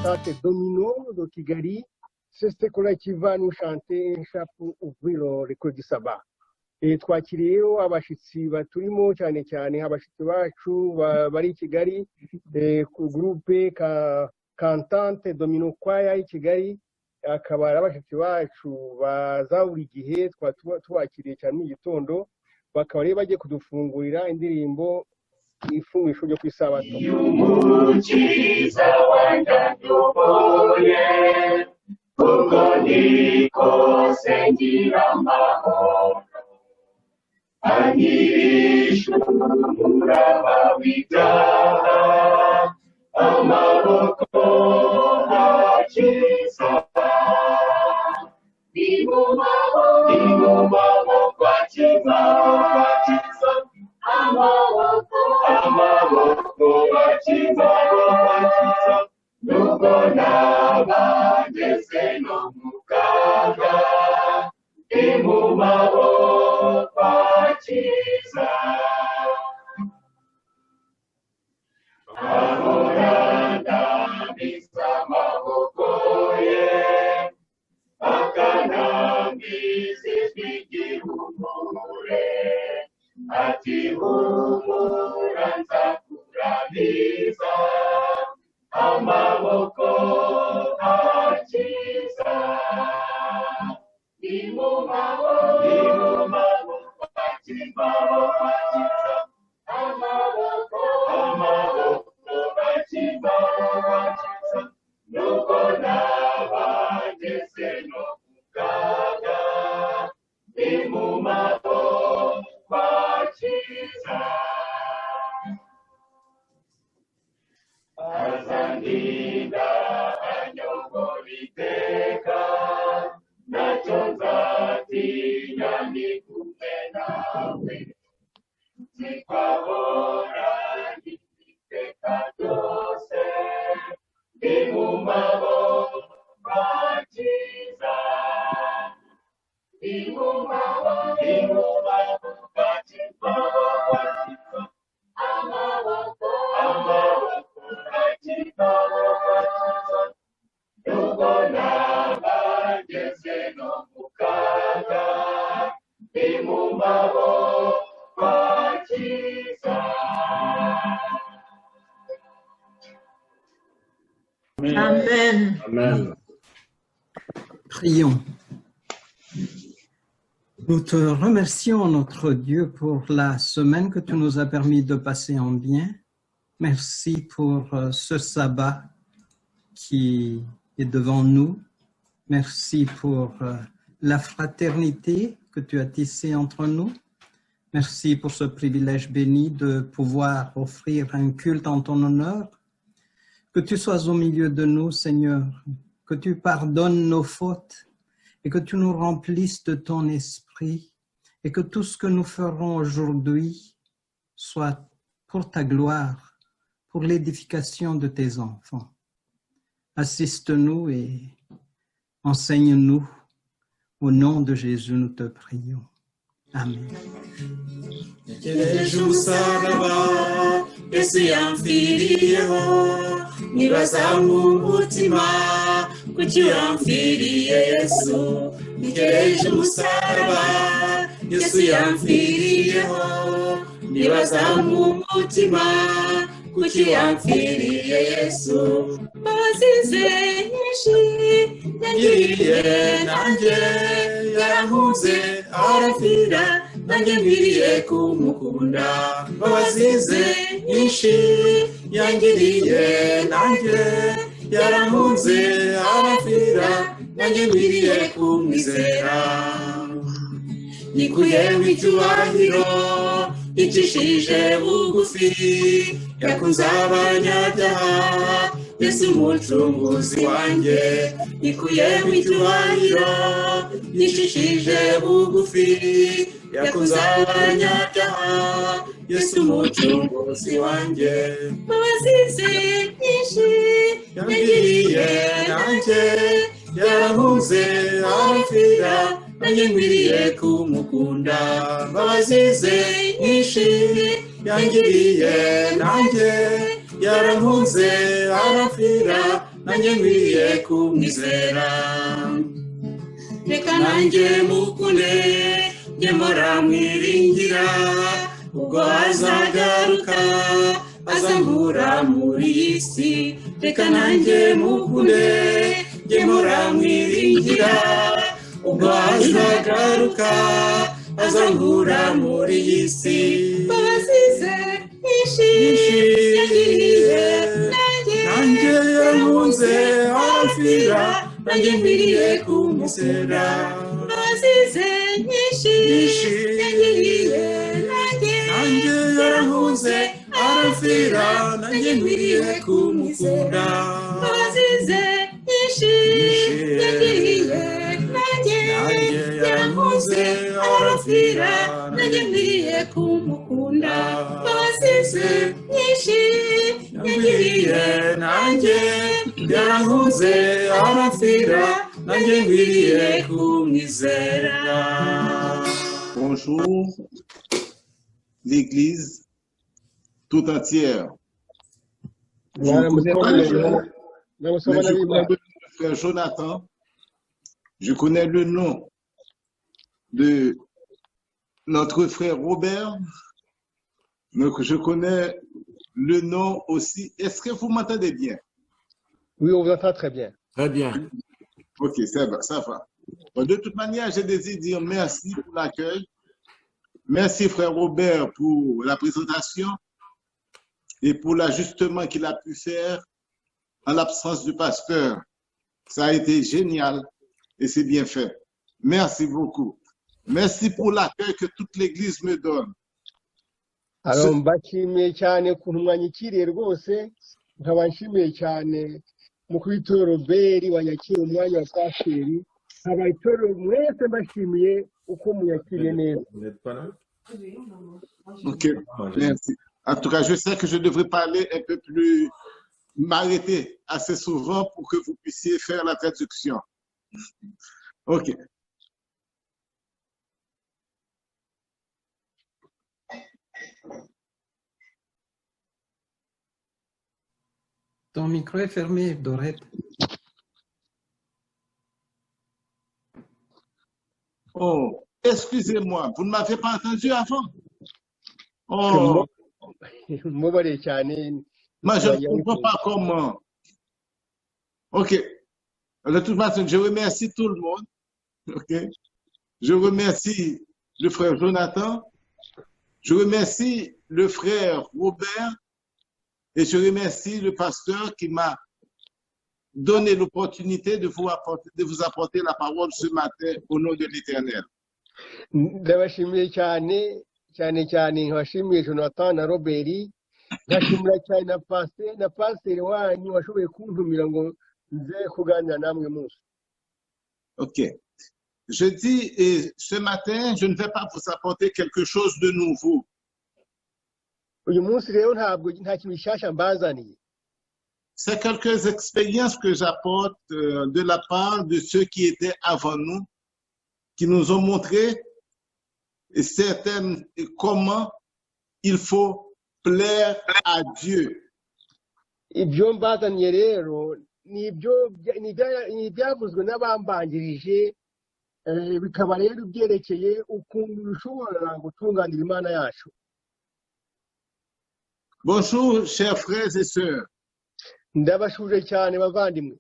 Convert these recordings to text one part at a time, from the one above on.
cantante Domino de Kigali. C'est cette école qui va nous chanter un chant pour ouvrir l'école du sabbat. Et twakiriyeho abashitsi baturimo cyane cyane abashitsi bacu bari i Kigali ku groupe ka cantante Domino Choir i Kigali, akaba ari abashitsi bacu baza buri gihe twakiriye cyane mu gitondo, bakaba rero bagiye kudufungurira indirimbo ifungisho ryo kwisabato. Umukiza wanjye kuko nikose ngira amahoro, anyirisha umuraba w'ibyaha, amaboko akiza, ni mu maboko akiza, amaboko akiza, nubwo nabageze no mu kaga, ni mu maboko akiza. Ahora ndambitse amaboko ye, akanambitse ijwi ry'ihumure, ati humura nzakurabiza, amaboko akiza, ni mu maboko akiza, amaboko akiza, nuko nabageze no mu kaga, ni mu maboko akiza. Azandinda anyobora iteka, ntacyo nzatinya ndi kumwe nawe, nzikabona iteka ryose, ndi mu maboko akiza, ndi mu maboko akiza, amaboko akiza, nubwo nabageze no mu kaga, ndi mu maboko akiza. Amen. Amen. Prions. Nous te remercions, notre Dieu, pour la semaine que tu nous as permis de passer en bien. Merci pour ce sabbat qui est devant nous. Merci pour la fraternité que tu as tissée entre nous. Merci pour ce privilège béni de pouvoir offrir un culte en ton honneur. Que tu sois au milieu de nous, Seigneur, que tu pardonnes nos fautes et que tu nous remplisses de ton esprit et que tout ce que nous ferons aujourd'hui soit pour ta gloire, pour l'édification de tes enfants. Assiste-nous et enseigne-nous. Au nom de Jésus, nous te prions. Amen. Ntegereje umusaraba Yesu yamfiriyeho, nibaza mu mutima kuki yamfiriye Yesu. Ntegereje umusaraba Yesu yamfiriyeho, nibaza mu mutima kuki yamfiriye Yesu. Bazize nyinshi yangiriye nanjye, yarankunze arafira nanjye nkwiriye kumukunda. Bazize nyinshi yangiriye nanjye, yarankunze arafira nanjye nkwiriye kumwizera. Nikuyemo icyubahiro icishije bugufi, yakunze abanyabyaha Yesu umucunguzi wanjye. Nikuyemo icyubahiro icishije bugufi, yakunze abanyabyaha Yesu umucunguzi wanjye. Bazize nyinshi yangiriye nanjye, yarankunze arafira nanjye nkwiriye kumukunda. Bazize nyinshi yangiriye nanjye, yarankunze arafira nanjye nkwiriye kumwizera reka nanjye mukunde njye mpora mwiringira ubwo azagaruka azankura muri iyi si reka nanjye mukunde njye mpora mwiringira ubwo azagaruka azankura muri iyi si bazize nyinshi yagiriye nanjye yankunze arafira nanjye nkwiriye kumwizera bazize nyinshi yagiriye nanjye yankunze arafira nanjye nkwiriye kumukunda bazize nyinshi yagiriye nanjye yankunze arafira nanjye nkwiriye kumukunda bazize nyinshi yagiriye nanjye yankunze arafira nanjye nkwiriye kumwizera. Bonjour, l'Église tout entière. Frère Jonathan, je connais le nom de notre frère Robert, donc je connais le nom aussi. Est-ce que vous m'entendez bien? Oui, on vous entend très bien. Très bien. Ok, ça va, ça va. Bon, de toute manière, je désire dire merci pour l'accueil. Merci frère Robert pour la présentation et pour l'ajustement qu'il a pu faire en l'absence du pasteur. Ça a été génial et c'est bien fait. Merci beaucoup. Merci pour l'accueil que toute l'Église me donne. Alors, mbashimiye cyane ku mwanyikiriye rwose nkaba nshimiye cyane mukuru w'itorero Robert wanyakiriye umwanya wa pasiteri nkaba itorero mwese mbashimiye uko muyakiriye neza. Ok, merci. En tout cas, je sais que je devrais parler un peu plus, m'arrêter assez souvent pour que vous puissiez faire la traduction. Ok. Ton micro est fermé, Dorette. Oh, excusez-moi, vous ne m'avez pas entendu avant? Oh, Mubare cyane. moi je ne comprends pas comment. Ok. De toute façon, je remercie tout le monde. Ok. Je remercie le frère Jonathan. Je remercie le frère Robert. Et je remercie le pasteur qui m'a donné l'opportunité de vous apporter la parole ce matin au nom de l'Éternel. Ndabashimiye cyane cyane nkabashimiye Jonathan na Robert ndashimira cyane na pasiteri wanyu washoboye kuntumira ngo nze kuganira namwe munsi. Ok. Je dis, et ce matin, je ne vais pas vous apporter quelque chose de nouveau. Uyu munsi rero nta kintu gishyashya mbazaniye. C'est quelques expériences que j'apporte de la part de ceux qui étaient avant nous, qui nous ont montré certaines comment il faut plaire à Dieu. Ibyo mbazaniye rero ni ibyavuzwe n'abambanjirije bikaba rero byerekeye ukuntu ushobora gutunganira Imana yacu. Bonjour, chers frères et sœurs. Ndabashuje cyane bavandimwe.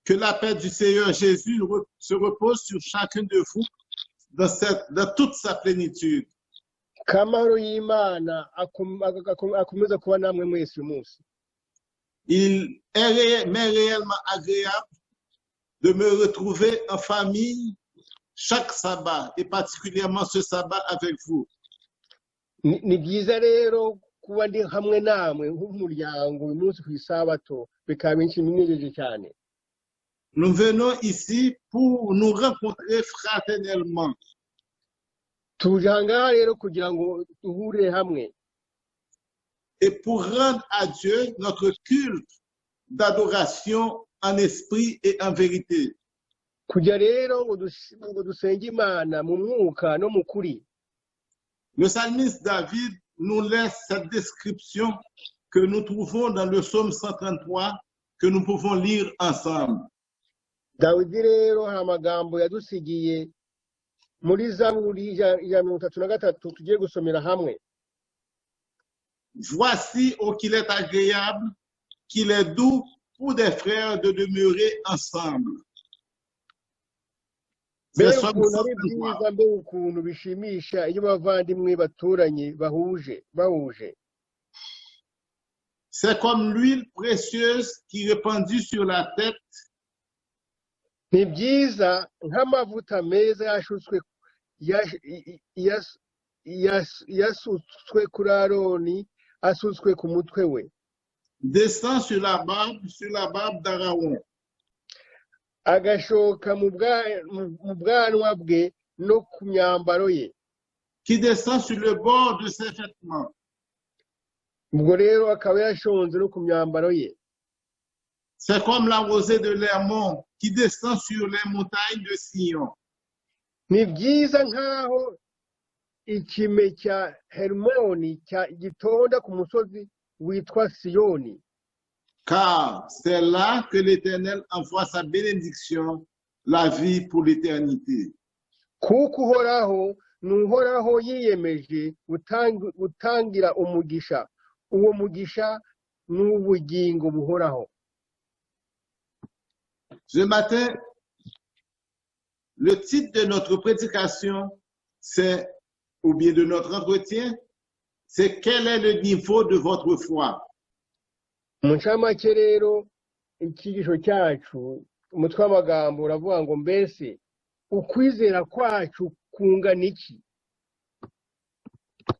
Que la paix du Seigneur Jésus se repose sur chacun de vous dans toute sa plénitude. Kamaro y'Imana akomeza kuba namwe mwese uyu munsi. Il m'est réellement agréable de me retrouver en famille chaque sabbat et particulièrement ce sabbat avec vous. Ni byiza rero kuba ndi hamwe namwe nk'umuryango uyu munsi ku isabato bikaba binejeje cyane. Nous venons ici pour nous rencontrer fraternellement. Tuje ahangaha rero kugira ngo duhure hamwe. Et pour rendre à Dieu notre culte d'adoration en esprit et en vérité. Kujya rero ngo dusenge Imana mu mwuka no mu kuri. Le psalmiste David nous laisse cette description que nous trouvons dans le psaume 133 que nous pouvons lire ensemble. dawidi rero hari amagambo yadusigiye muri zaburi ya 33 tugiye gusomera hamwe. Voici qu'il est agréable, qu'il est doux pour des frères de demeurer ensemble. C'est mbere Somme ukuntu ari 123. byiza, mbere ukuntu bishimisha iyo bavandimwe baturanye bahuje. C'est comme l'huile précieuse qui est répandue sur la tête Ni byiza nk'amavuta meza yasutswe kuri Aroni, asutswe ku mutwe we, descend sur la barbe d'Aaron, agashoka mu bwanwa bwe no ku myambaro ye. qui descend sur le bord de ses vêtements. Ubwo rero akaba yashonze no ku myambaro ye. C'est comme la rosée de l'Hermon qui descend sur les montagnes de Sion. Ni byiza nk'aho ikime cya Hermoni gitonda ku musozi witwa Siyoni, Car c'est là que l'Éternel envoie sa bénédiction, la vie pour l'éternité. kuko uhoraho ni uhoraho yiyemeje gutangira umugisha. Uwo mugisha ni ubugingo buhoraho. Ce matin, le titre de notre prédication, c'est, ou bien de notre entretien, c'est quel est le niveau de votre foi? Mu ncamake rero icyigisho cyacu, umutwe w'amagambo uravuga ngo mbese ukwizera kwacu kungana iki?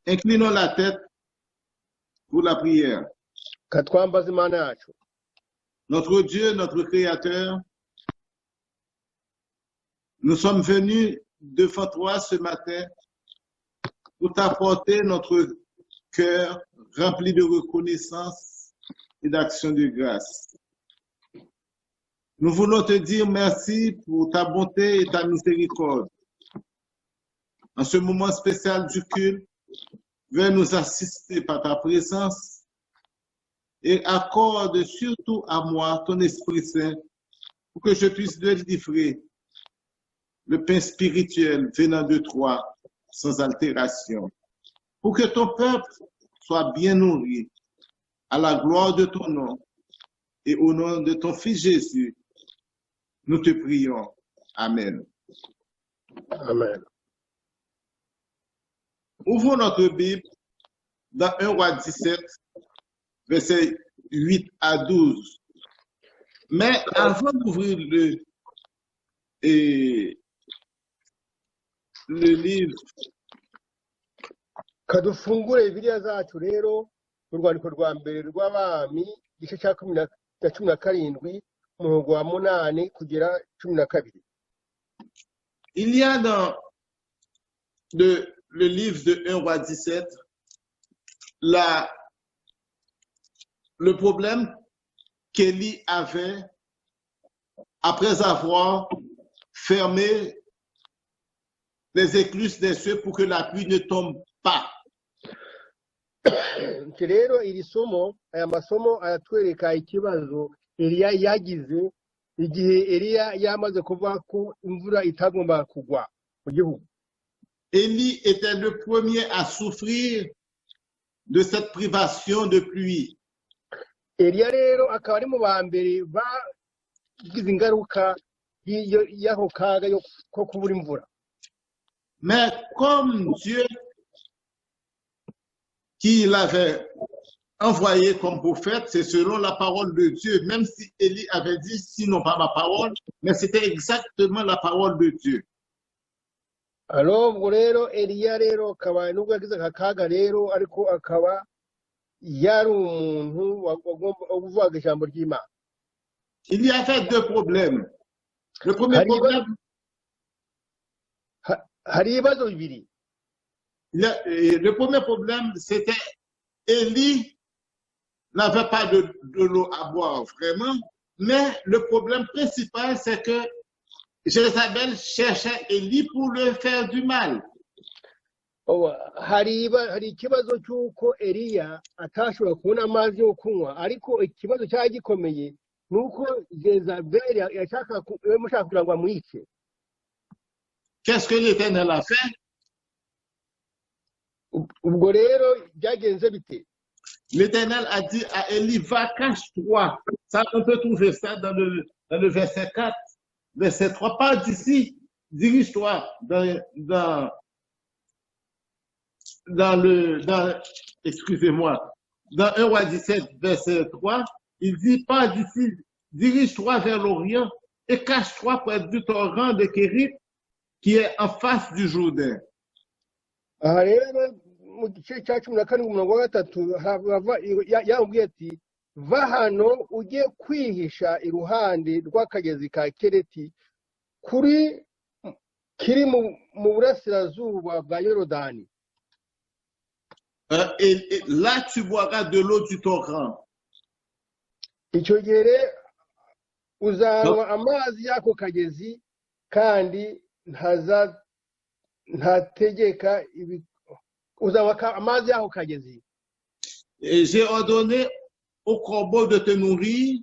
Inclinons la tête pour la prière. Katwambaza Imana yacu. Notre Dieu, notre Créateur, nous sommes venus devant toi ce matin pour t'apporter notre cœur rempli de reconnaissance et d'action de grâce. Nous voulons te dire merci pour ta bonté et ta miséricorde. En ce moment spécial du culte, viens nous assister par ta présence et accorde surtout à moi ton Esprit Saint pour que je puisse délivrer le pain spirituel venant de toi sans altération. Pour que ton peuple soit bien nourri à la gloire de ton nom et au nom de ton Fils Jésus, nous te prions. Amen. Amen. Ouvrons notre Bible dans 1 Roi 17, versets 8 à 12. Mais avant d'ouvrir le livre, Kadufungure Bibiliya zacu rero mu rwandiko rwa mbere rw'Abami igice cya 17 umurongo wa 8 kugera 12. il y a dans le livre de 1 Roi 17 le problème qu'Élie avait après avoir fermé les écluses des cieux pour que la pluie ne tombe pas. Rero iri somo, aya masomo aratwereka ikibazo Eliya yagize igihe Eliya yamaze kuvuga ko imvura itagomba kugwa mu gihugu. Élie était le premier à souffrir de cette privation de pluie. Eliya rero akaba ari mu ba mbere bagize ingaruka y'aho kaga ko kubura imvura. Mais comme Dieu qui l'avait envoyé comme prophète, c'est selon la parole de Dieu, même si Élie avait dit sinon pas ma parole, mais c'était exactement la parole de Dieu. Alors ubwo rero Eliya rero akaba nubwo yagize akaga rero ariko akaba yari umuntu uvuga ijambo ry'Imana. Il y avait deux problèmes. Le premier problème, hari ibibazo bibiri. le premier problème, c'était Élie n'avait pas de l'eau à boire vraiment, mais le problème principal, c'est que Jézabel cherchait Élie pour lui faire du mal. Hari ikibazo cy'uko Eliya atashobora kubona amazi yo kunywa, ariko ikibazo cyari gikomeye nuko Jezabeli yashaka kugira ngo amwice. Qu'est-ce que l'Éternel a fait? Ubwo rero byagenze bite? L'Éternel a dit à Élie, va, cache-toi. Ça, on peut trouver ça dans le verset 4, verset 3. Pas d'ici, dirige-toi excusez-moi, dans 1 roi 17, verset 3, il dit, pas d'ici, dirige-toi vers l'Orient et cache-toi près du torrent de Kérit qui est en face du Jourdain. Aha rero mu gice cya 14:3 yambwiye ati va hano ujye kwihisha iruhande rw'akagezi ka Kereti kiri mu burasirazuba bwa Yorodani. Et là, tu boiras de l'eau du torrent. Icyo gihe uzanywa amazi y'ako kagezi kandi ntategeka uzanywa amazi y'ako kagezi. Et j'ai ordonné au corbeau de te nourrir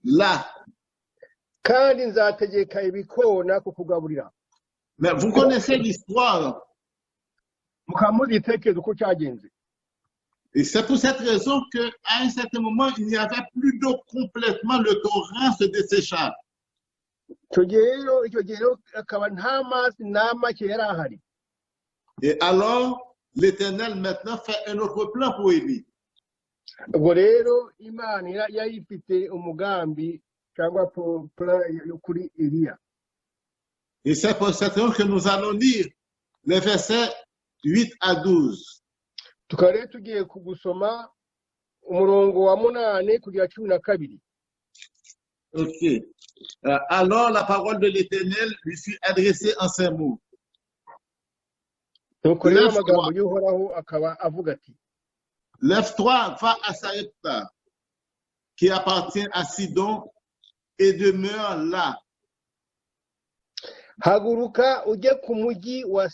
là. Kandi nzategeka ibikona kukugaburira. Mais vous connaissez l'histoire. Et c'est pour cette raison qu'à un certain moment, il n'y avait plus d'eau complètement, le torrent se dessécha. Et alors, l'Éternel maintenant fait un autre plan pour Élie. Et c'est pour cette raison que nous allons lire les versets 8 à 12. Tukare tugiye kugusoma umurongo wa 8 kugera 12. OK. Alors la parole de l'Éternel lui fut adressée en ces mots. Lève-toi, va à Sarepta, qui appartient à Sidon, et demeure là. Haguruka ujye ku mujyi wa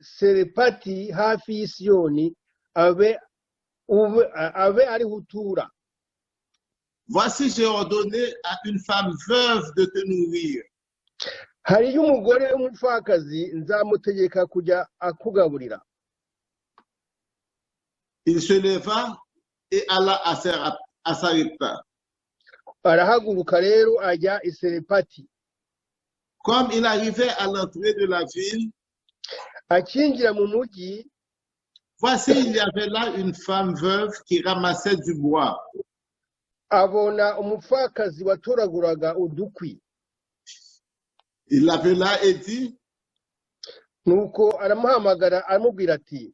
Serepati hafi y'Isiyoni abe ari hutura. Voici, j'ai ordonné à une femme veuve de te nourrir. Hariyo umugore w'umupfakazi nzamutegeka kujya akugaburira. Il se leva et alla à Sarepta. Arahaguruka rero ajya i Serepati. Comme il arrivait à l'entrée de la ville, akinjira mu mujyi, voici, il y avait là une femme veuve qui ramassait du bois. Abona umupfakazi watoraguraga udukwi. Il l'appela et dit, nuko aramuhamagara aramubwira ati,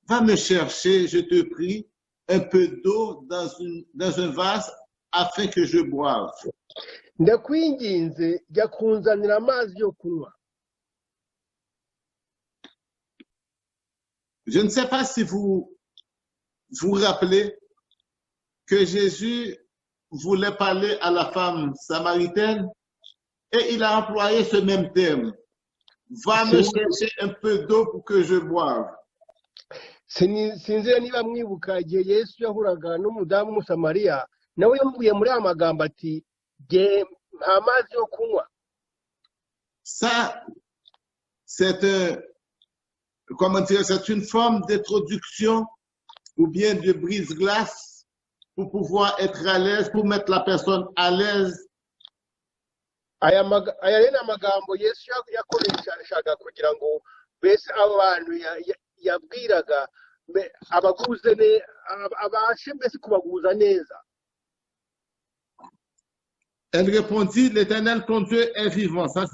va me chercher, je te prie, un peu d'eau dans un vase afin que je boive. Ndakwinginze jya kunzanira amazi yo kunywa. Je ne sais pas si vous vous rappelez que Jésus voulait parler à la femme samaritaine et il a employé ce même terme. Va me chercher un peu d'eau pour que je boive. Sinzira niba mwibuka igihe Yesu yahuraga n'umudamu w'Umusamariya nawe yamubwiye muri aya magambo ati nta mazi yo kunywa. Ça, c'est une forme d'introduction ou bien de brise-glace pour pouvoir être à l'aise, pour mettre la personne à l'aise. Aya rero amagambo Yesu yakoreshaga kugira ngo bese abantu yabwiraga abaguze abashe mbese kubaguza neza. Elle répondit, l'Éternel ton Dieu est vivant. Ça,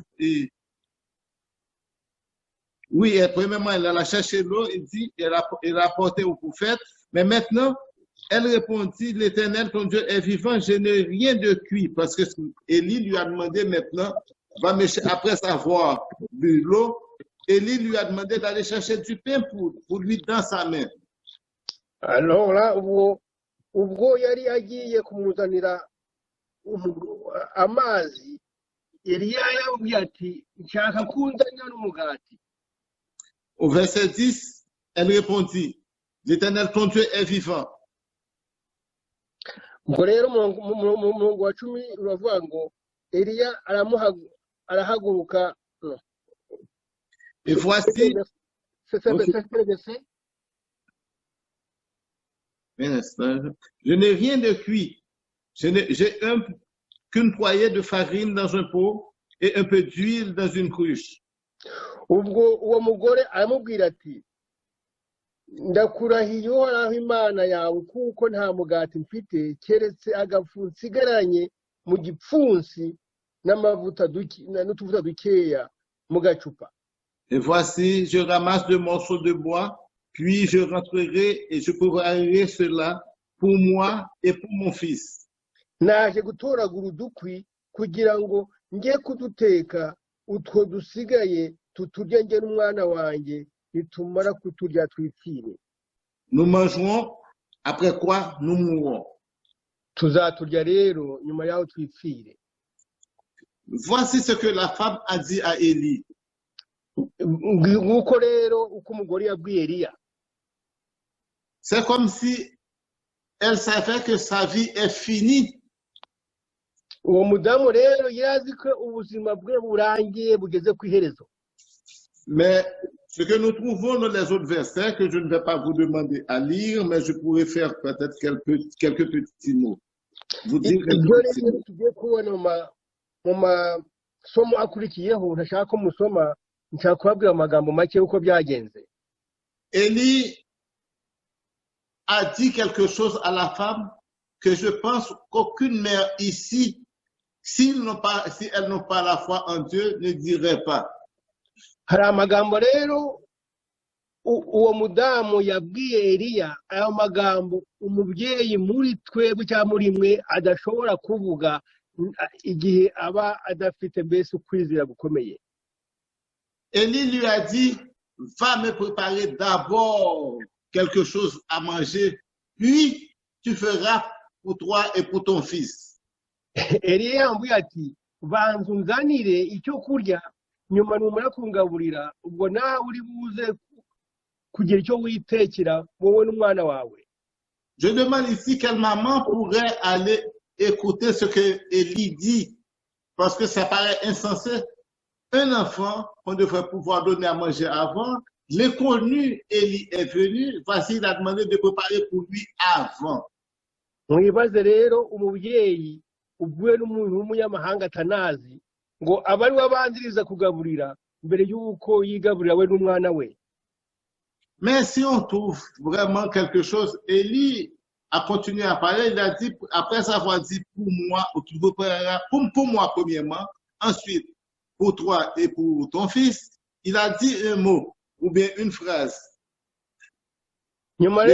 oui, premièrement, elle a cherché l'eau, il dit, elle a apporté au prophète. Mais maintenant, elle répondit, l'Éternel ton Dieu est vivant, je n'ai rien de cuit. Parce que Élie lui a demandé maintenant, après avoir bu l'eau, Élie lui a demandé d'aller chercher du pain pour lui dans sa main. Alors là, ubwo yari agiye kumuzanira amazi, Eliya yambwiye ati nshaka kunzanira n'umugati. Au verset 10, elle répondit, l'Éternel ton Dieu est vivant. ubwo rero mu murongo wa 10 uravuga ngo Eliya arahaguruka. Et voici, je n'ai rien de cuit. J'ai qu'une poignée de farine dans un pot et un peu d'huile dans une cruche. ubwo uwo mugore aramubwira ati ndakurahiye Uhoraho Imana yawe kuko nta mugati mfite keretse agafu nsigaranye mu gipfunsi n'amavuta n'utuvuta dukeya mu gacupa. Et voici, je ramasse 2 morceaux de bois, puis je rentrerai et je préparerai cela pour moi et pour mon fils. Naje gutoragura udukwi kugira ngo njye kuduteka utwo dusigaye tuturya njye n'umwana wanjye nitumara kuturya twipfire. Nous mangerons, après quoi nous mourrons. Tuzaturya rero nyuma yaho twipfire. Voici ce que la femme a dit à Élie. Nguko rero uko umugore yabwiye Eliya. C'est comme si elle savait que sa vie est finie. Uwo mudamu rero yazi ko ubuzima bwe burangiye bugeze ku iherezo. Mais ce que nous trouvons dans les autres versets, que je ne vais pas vous demander à lire, mais je pourrais faire peut-être quelques petits mots. Vous dire quelques petits mots. Tugiye kubona mu masomo akurikiyeho ntashaka ko musoma, nshaka kubabwira amagambo make uko byagenze. Élie a dit quelque chose à la femme que je pense qu'aucune mère ici, si elles n'ont pas la foi en Dieu, ne dirait pas. Hari amagambo rero uwo mudamu yabwiye Eliya, ayo magambo umubyeyi muri twebwe cyangwa muri mwe adashobora kuvuga igihe aba adafite mbese ukwizera gukomeye. Élie lui a dit, va me préparer d'abord quelque chose à manger, puis tu feras pour toi et pour ton fils. Eliya yambwiye ati banza unzanire icyo kurya, nyuma numara kungaburira ubwo nawe uri buze kugira icyo witekera wowe n'umwana wawe. Je demande ici quelle maman pourrait aller écouter ce que Élie dit, parce que ça paraît insensé. Un enfant, on devrait pouvoir donner à manger avant. L'inconnu, Élie est venu, voici, il a demandé de préparer pour lui avant. Mwibaze rero umubyeyi ubwiwe n'umuntu w'umunyamahanga atanazi ngo abari wabanziriza kugaburira mbere y'uko yigaburira we n'umwana we. Mais si on trouve vraiment quelque chose, Élie a continué à parler, il a dit, après avoir dit pour moi, tu prépareras pour moi premièrement, ensuite pour toi et pour ton fils, il a dit un mot ou bien une phrase. Nyuma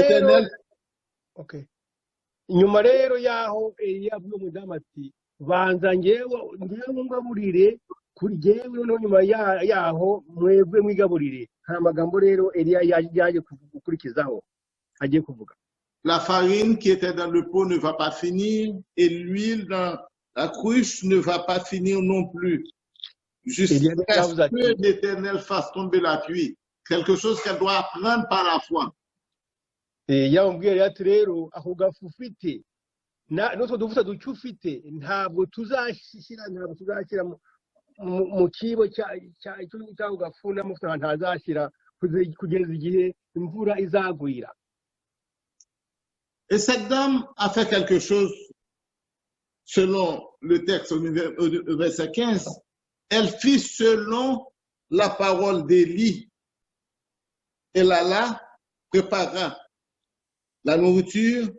rero yaho Eliya abwiye umudamu ati banza ngewe ngaburire kuri jyewe noneho nyuma yaho mwebwe mwigaburire. Hari amagambo rero Eliya yaje gukurikizaho agiye kuvuga. La farine qui était dans le pot ne va pas finir et l'huile dans la cruche ne va pas finir non plus. Jusqu'à ce que l'Éternel fasse tomber la pluie. Quelque chose qu'elle doit apprendre par la foi. Yambwiye ati rero ako gafu ufite n'utwo duvuta duke ufite ntabwo tuzashyira mu kibo cy'ako gafu n'amavuta ntazashyira kugeza igihe imvura izagwira. Et cette dame a fait quelque chose, selon le texte au verset 15, elle fit selon la parole d'Élie. Elle alla, prépara la nourriture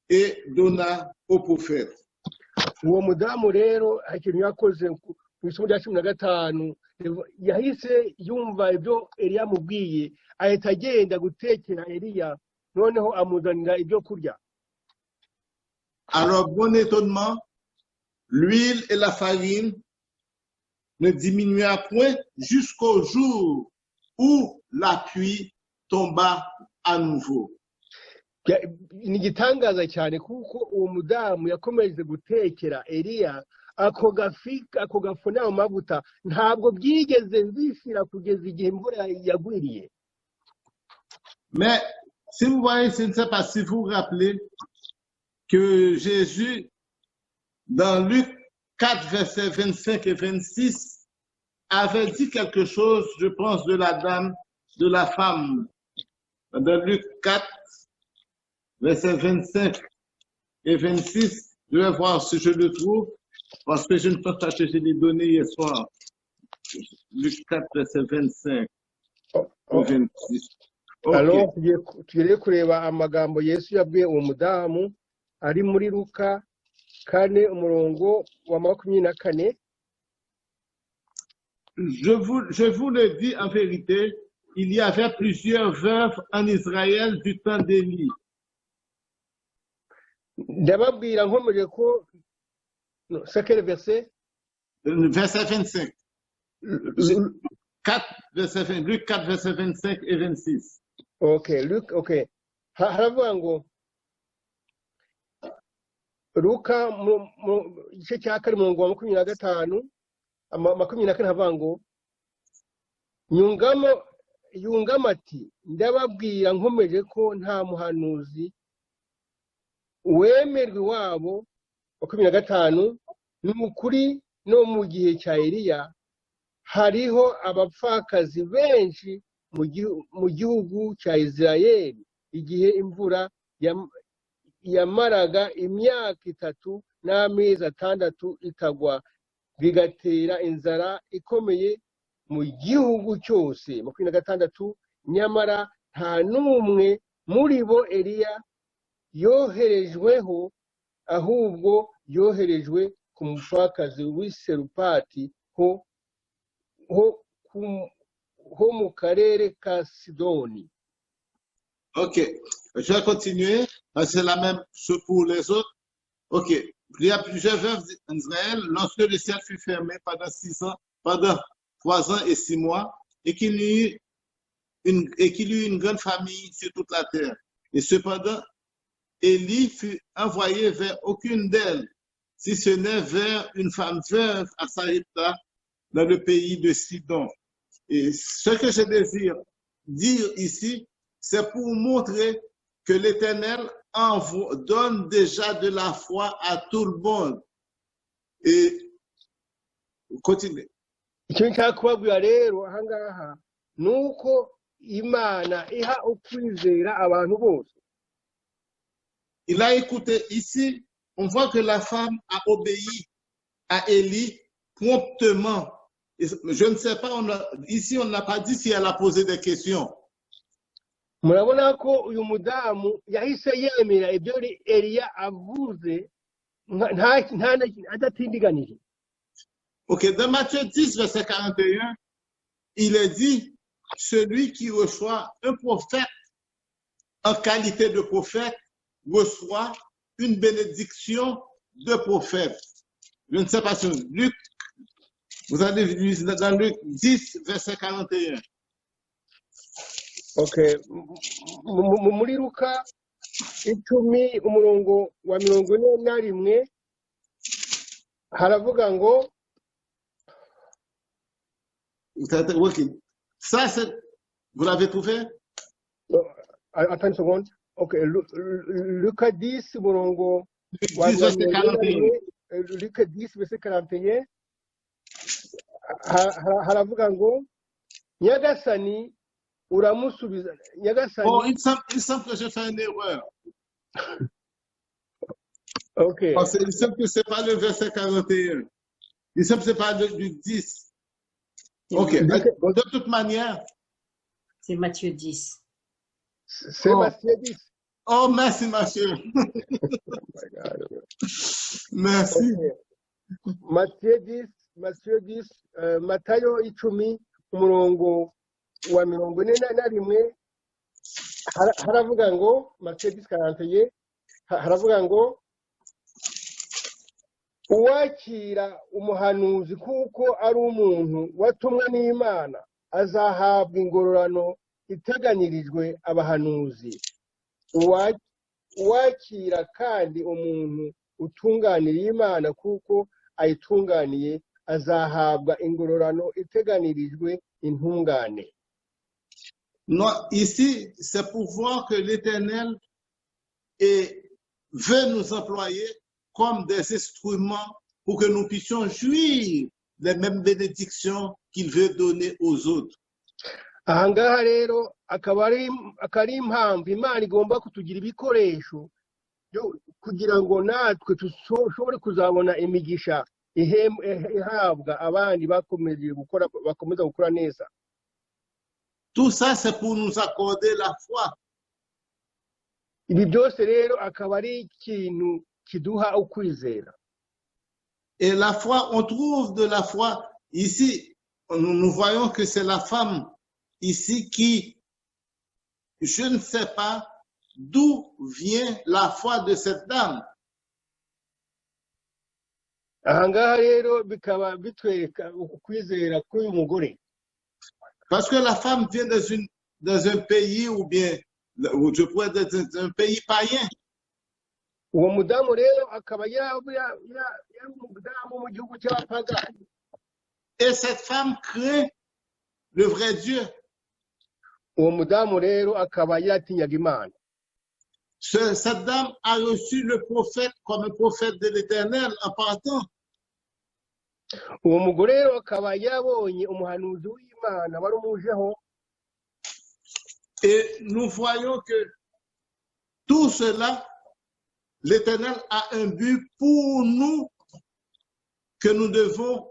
et donna au prophète. Uwo mudamu rero ikintu yakoze ku isomo rya 15 yahise yumva ibyo Eliya amubwiye, ahita agenda gutekera Eliya, noneho amuzanira ibyo kurya. Alors, bon étonnement, l'huile et la farine ne diminuèrent point jusqu'au jour où la pluie tomba à nouveau. Ni igitangaza cyane kuko uwo mudamu yakomeje gutekera Eliya, ako gafu n'ayo mavuta ntabwo byigeze bishira kugeza igihe imvura yagwiriye. Mais si vous voyez, je ne sais pas si vous vous rappelez, que Jésus, dans Luc 4, versets 25 et 26, avait dit quelque chose, je pense, de la dame, de la femme. Dans Luc 4, versets 25 et 26, je vais voir si je le trouve, parce que je ne pense pas que je l'ai donné hier soir. Luc 4, verset 25 et 26. Okay. Alors tugiye kureba amagambo Yesu yabwiye uwo mudamu ari muri Luka 4 umurongo wa 24. Je vous le dis en vérité, il y avait plusieurs veuves en Israël du temps d'Élie. Ndababwira nkomeje ko c'est quel verset? Verset 25. Luc 4, verset 25 et 26. Okay, Luke, okay. Haravuga ngo Luka mu gice cya 4 umurongo wa 25 24 havuga ngo yungama ati ndababwira nkomeje ko nta muhanuzi wemerwe wabo wa 25 n'ukuri no mu gihe cya Eliya hariho abapfakazi benshi mu gihugu cya Israeli igihe imvura yamaraga imyaka 3 n'amezi 6 itagwa bigatera inzara ikomeye mu gihugu cyose. 26 nyamara nta n'umwe muri bo Eliya yoherejweho, ahubwo yoherejwe ku mupfakazi w'Iserupati ho mu karere ka Sidoni. Ok, je vais continuer. C'est la même chose pour les autres. Ok, il y a plusieurs veuves en Israël lorsque le ciel fut fermé pendant 3 ans et 6 mois, et qu'il y eut une grande famille sur toute la terre. Et cependant, Élie fut envoyé vers aucune d'elles, si ce n'est vers une femme veuve à Sarepta, dans le pays de Sidon. Et ce que je désire dire ici, c'est pour montrer que l'Éternel donne déjà de la foi à tout le monde. Et continue. Icyo nshaka kubabwira rero ahangaha nuko Imana iha ukwizera abantu bose. Il a écouté ici, on voit que la femme a obéi à Élie promptement. Je ne sais pas, ici on n'a pas dit si elle a posé des questions. Murabona ko uyu mudamu yahise yemera ibyo Eliya avuze adatindiganije. Ok, dans Matthieu 10, verset 41, il est dit, celui qui reçoit un prophète en qualité de prophète reçoit une bénédiction de prophète. Je ne sais pas si Luc, vous allez lire dans Luc 10, verset 41. Ok, muri Luka 10 umurongo wa 41 haravuga ngo ça, vous l'avez trouvé? Attends une seconde. Ok, Luka 10 umurongo wa 41. Luka 10 verset 41 haravuga ngo Nyagasani uramusubiza. Nyagasani. Oh, il semble que j'ai fait une erreur. Ok. Parce qu'il semble que ce n'est pas le verset 41. Il semble que ce n'est pas du 10. Ok. De toute manière. C'est Matthieu 10. C'est Matthieu 10. Oh, merci, Mathieu. Merci. Okay. Matthieu 10, Matayo 10, umurongo wa 41 haravuga ngo Matthieu 10:41 haravuga ngo uwakira umuhanuzi kuko ari umuntu watumwe n'Imana azahabwa ingororano iteganirijwe abahanuzi. Uwakira kandi umuntu utunganira Imana kuko ayitunganiye azahabwa ingororano iteganirijwe intungane. Non, ici, c'est pour voir que l'Éternel veut nous employer comme des instruments pour que nous puissions jouir les mêmes bénédictions qu'il veut donner aux autres. aha ngaha rero akaba ari impamvu imana igomba kutugira ibikoresho kugira ngo natwe dushobore kuzabona imigisha ihabwa abandi bakomeza gukora neza. Tout ça, c'est pour nous accorder la foi. Ibi byose rero akaba ari ikintu kiduha ukwizera. Et la foi, on trouve de la foi ici. Nous voyons que c'est la femme ici qui, je ne sais pas d'où vient la foi de cette dame. Aha ngaha rero bikaba bitwereka ukwizera k'uyu mugore. Parce que la femme vient dans un pays ou bien, ou je pourrais dire dans un pays païen. Uwo mudamu rero akaba yari umudamu mu gihugu cy'abapagani. Et cette femme craint le vrai Dieu. Uwo mudamu rero akaba yatinyaga Imana. Cette dame a reçu le prophète comme un prophète de l'Éternel en partant. Uwo mugore rero akaba yabonye umuhanuzi w'Imana wari umujeho. Et nous voyons que tout cela, l'Éternel a un but pour nous que nous devons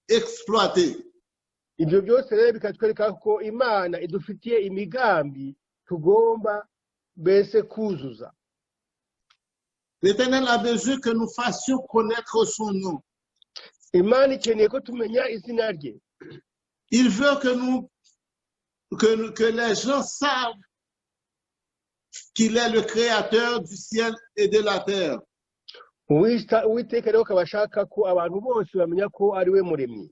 exploiter. Ibyo byose rero bikatwereka ko Imana idufitiye imigambi tugomba mbese kuzuza. L'Éternel a besoin que nous fassions connaître son nom. Imana ikeneye ko tumenya izina rye. Il veut que les gens savent qu'il est le créateur du ciel et de la terre. Uwiteka rero akaba ashaka ko abantu bose bamenya ko ari we muremyi.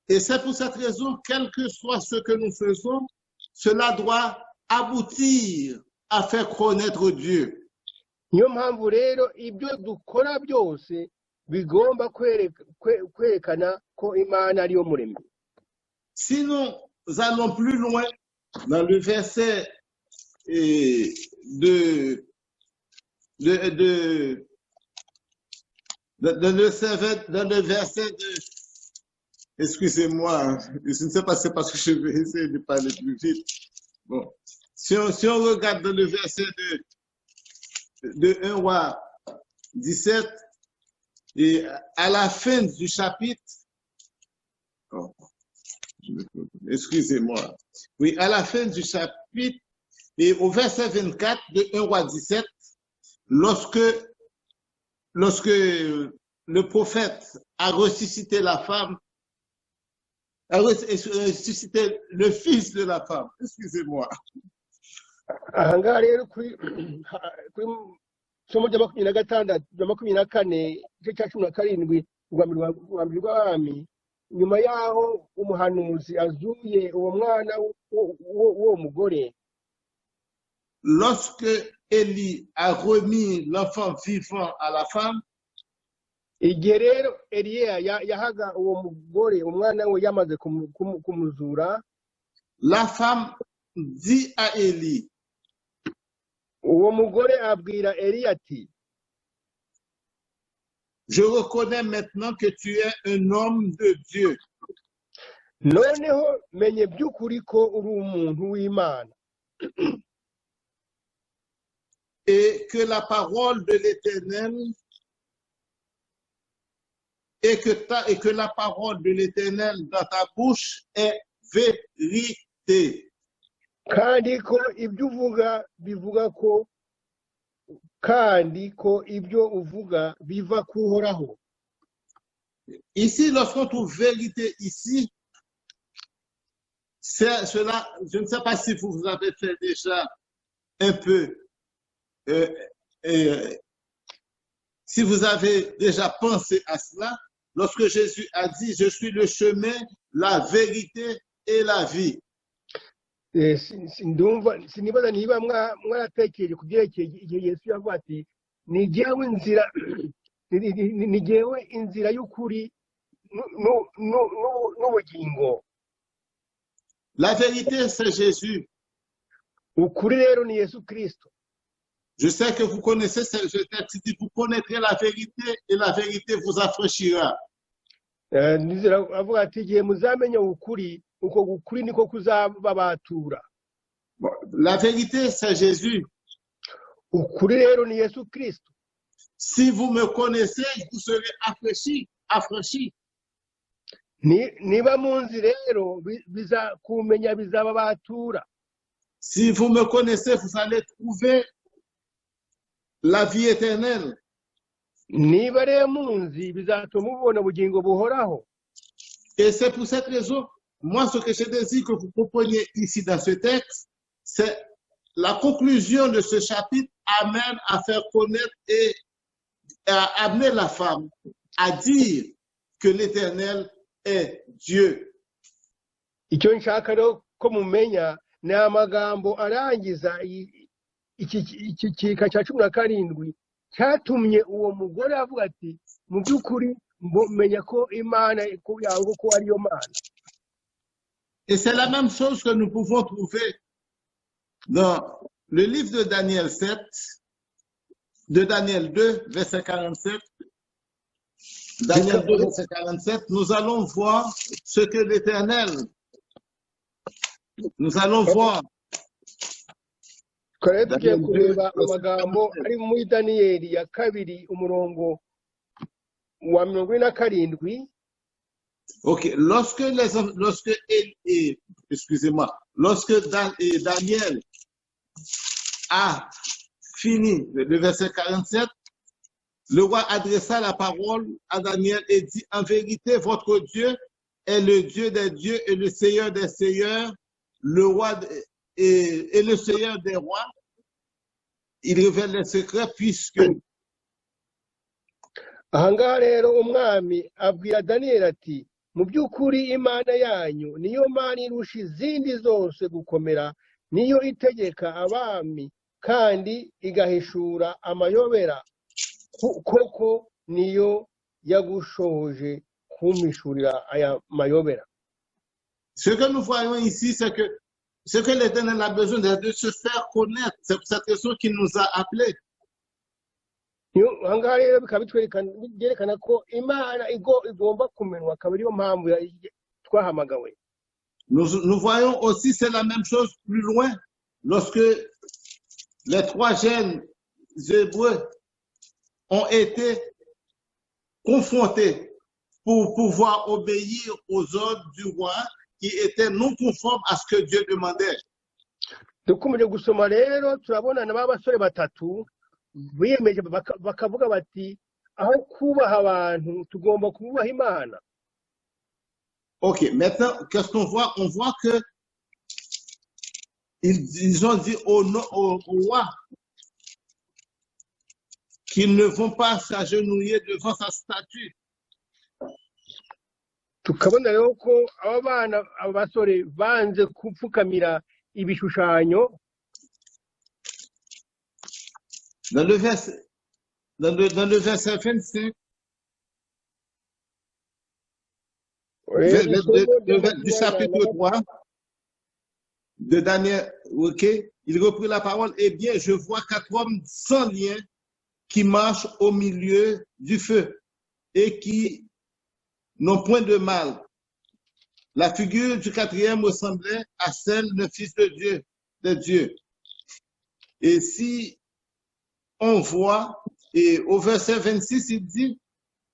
Et c'est pour cette raison, quel que soit ce que nous faisons, cela doit aboutir à faire connaître Dieu. Niyo mpamvu rero ibyo dukora byose bigomba kwerekana ko Imana ari yo muremyi. Si nous allons plus loin dans le verset dans le verset de, excusez-moi, je ne sais pas si c'est parce que je vais essayer de parler plus vite. Bon, si on regarde dans le verset de 1 roi 17, et à la fin du chapitre, oh, excusez-moi, oui, à la fin du chapitre, et au verset 24 de 1 roi 17, lorsque le prophète a ressuscité la femme, a ressuscité le fils de la femme, excusez-moi. Aha ngaha rero kuri somo rya 26 rya 24 igice cya 17 rw'abami, nyuma yaho umuhanuzi azuye uwo mwana w'uwo mugore. Lorsque Élie a remis l'enfant vivant à la femme, igihe rero Eliya yahaga uwo mugore umwana we yamaze kumuzura, la femme dit à Élie, uwo mugore abwira Eliya ati, je reconnais maintenant que tu es un homme de Dieu. Noneho menye by'ukuri ko uri umuntu w'Imana. Et que la parole de l'Éternel et que la parole de l'Éternel dans ta bouche est vérité. Kandi ko ibyo uvuga bivuga ko kandi ko ibyo uvuga biva kuhoraho. Ici, lorsqu'on trouve vérité ici, c'est cela, je ne sais pas si vous avez fait déjà un peu, si vous avez déjà pensé à cela, lorsque Jésus a dit, je suis le chemin, la vérité et la vie. Sinibaza niba mwaratekereje ku byerekeye igihe Yesu yavuga ati, ni jyewe inzira y'ukuri n'ubugingo. La vérité, c'est Jésus. Ukuri rero ni Yesu Kristo. Je sais que vous connaissez ce texte qui dit, vous connaîtrez la vérité et la vérité vous affranchira. Nizera avuga ati igihe muzamenya ukuri uko ukuri niko kuzababatura. Bon, la vérité, c'est Jésus. Ukuri rero ni Yesu Kristo. Si vous me connaissez, vous serez affranchis. Niba munzi rero kumenya bizababatura. Si vous me connaissez, vous allez trouver la vie éternelle. Niba rero munzi bizatuma mubona ubugingo buhoraho. Et c'est pour cette raison, moi, ce que je désire que vous compreniez ici dans ce texte, c'est la conclusion de ce chapitre amène à faire connaître et à amener la femme à dire que l'Éternel est Dieu. Icyo nshaka rero ko mumenya ni amagambo arangiza iki kika cya 17 cyatumye uwo mugore avuga ati mu by'ukuri menya ko Imana yango ko ariyo Mana. Et c'est la même chose que nous pouvons trouver dans le livre de Daniel 7, de Daniel 2, verset 47. Daniel 2, verset 47, nous allons voir ce que l'Éternel, nous allons voir. Tugiye kureba amagambo ari muri Daniyeli ya 2 umurongo wa 27. Ok, lorsque Daniel a fini le verset 47, le roi adressa la parole à Daniel et dit, en vérité, votre Dieu est le Dieu des dieux et le Seigneur des seigneurs, le roi et le Seigneur des rois. Il révèle les secrets puisque... Ahangaha rero umwami abwira Daniel ati mu by'ukuri Imana yanyu niyo Mana irusha izindi zose gukomera, niyo itegeka abami kandi igahishura amayobera, koko niyo yagushoje kumishurira aya mayobera. Ce que nous voyons ici, c'est que ce que l'Éternel a besoin de se faire connaître. C'est pour cette raison qu'il nous a appelés. Ahangaha rero bikaba byerekana ko Imana igomba kumenwa, akaba ariyo mpamvu twahamagawe. Nous voyons aussi, c'est la même chose plus loin, lorsque les 3 jeunes Hébreux ont été confrontés pour pouvoir obéir aux ordres du roi qui étaient non conformes à ce que Dieu demandait. Dukomeje gusoma rero turabona na babasore batatu biyemeje bakavuga bati aho kubaha abantu tugomba kubaha Imana. Ok, maintenant, qu'est-ce qu'on voit? On voit que ils ont dit au roi qu'ils ne vont pas s'agenouiller devant sa statue. Tukabona rero ko aba bana abasore banze kupfukamira ibishushanyo. Dans le verset 25, du chapitre 3 de Daniel, ok, il reprit la parole. Eh bien, je vois 4 hommes sans lien qui marchent au milieu du feu et qui n'ont point de mal. La figure du 4e ressemblait à celle d'un fils de Dieu. Et si on voit, et au verset 26, il dit,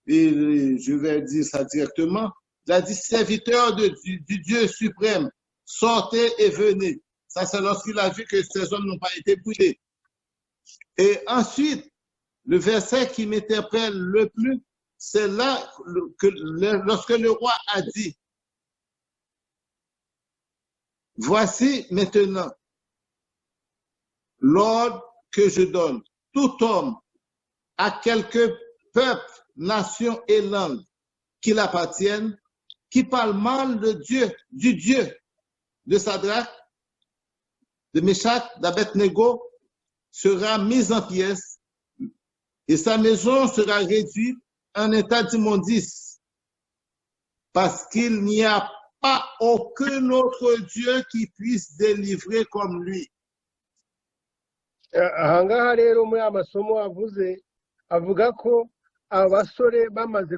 et je vais dire ça directement, il a dit, serviteur du Dieu suprême, sortez et venez. Ça, c'est lorsqu'il a vu que ces hommes n'ont pas été brûlés. Et ensuite, le verset qui m'interpelle le plus, c'est là que lorsque le roi a dit, voici maintenant l'ordre que je donne. Tout homme à quelque peuple, nation et langue qu'il appartienne, qui parle mal de Dieu, du Dieu de Sadrach, de Meshach, d'Abednego, sera mis en pièces et sa maison sera réduite en état d'immondice, parce qu'il n'y a pas aucun autre Dieu qui puisse délivrer comme lui. ahangaha rero muri amasomo avuze avuga ko abasore bamaze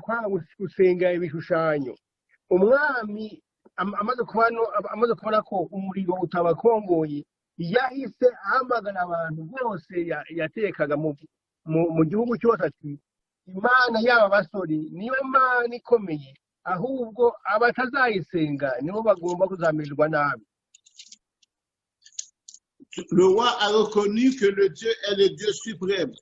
gusenga ibishushanyo umwami amaze kubona ko umuriro utabakongoye yahise ahamagara abantu bose yatekaga mu gihugu cyose ati imana y'aba basore niyo mana ikomeye ahubwo abatazayisenga nibo bagomba kuzamererwa nabi. Le roi a reconnu que le Dieu est le Dieu suprême.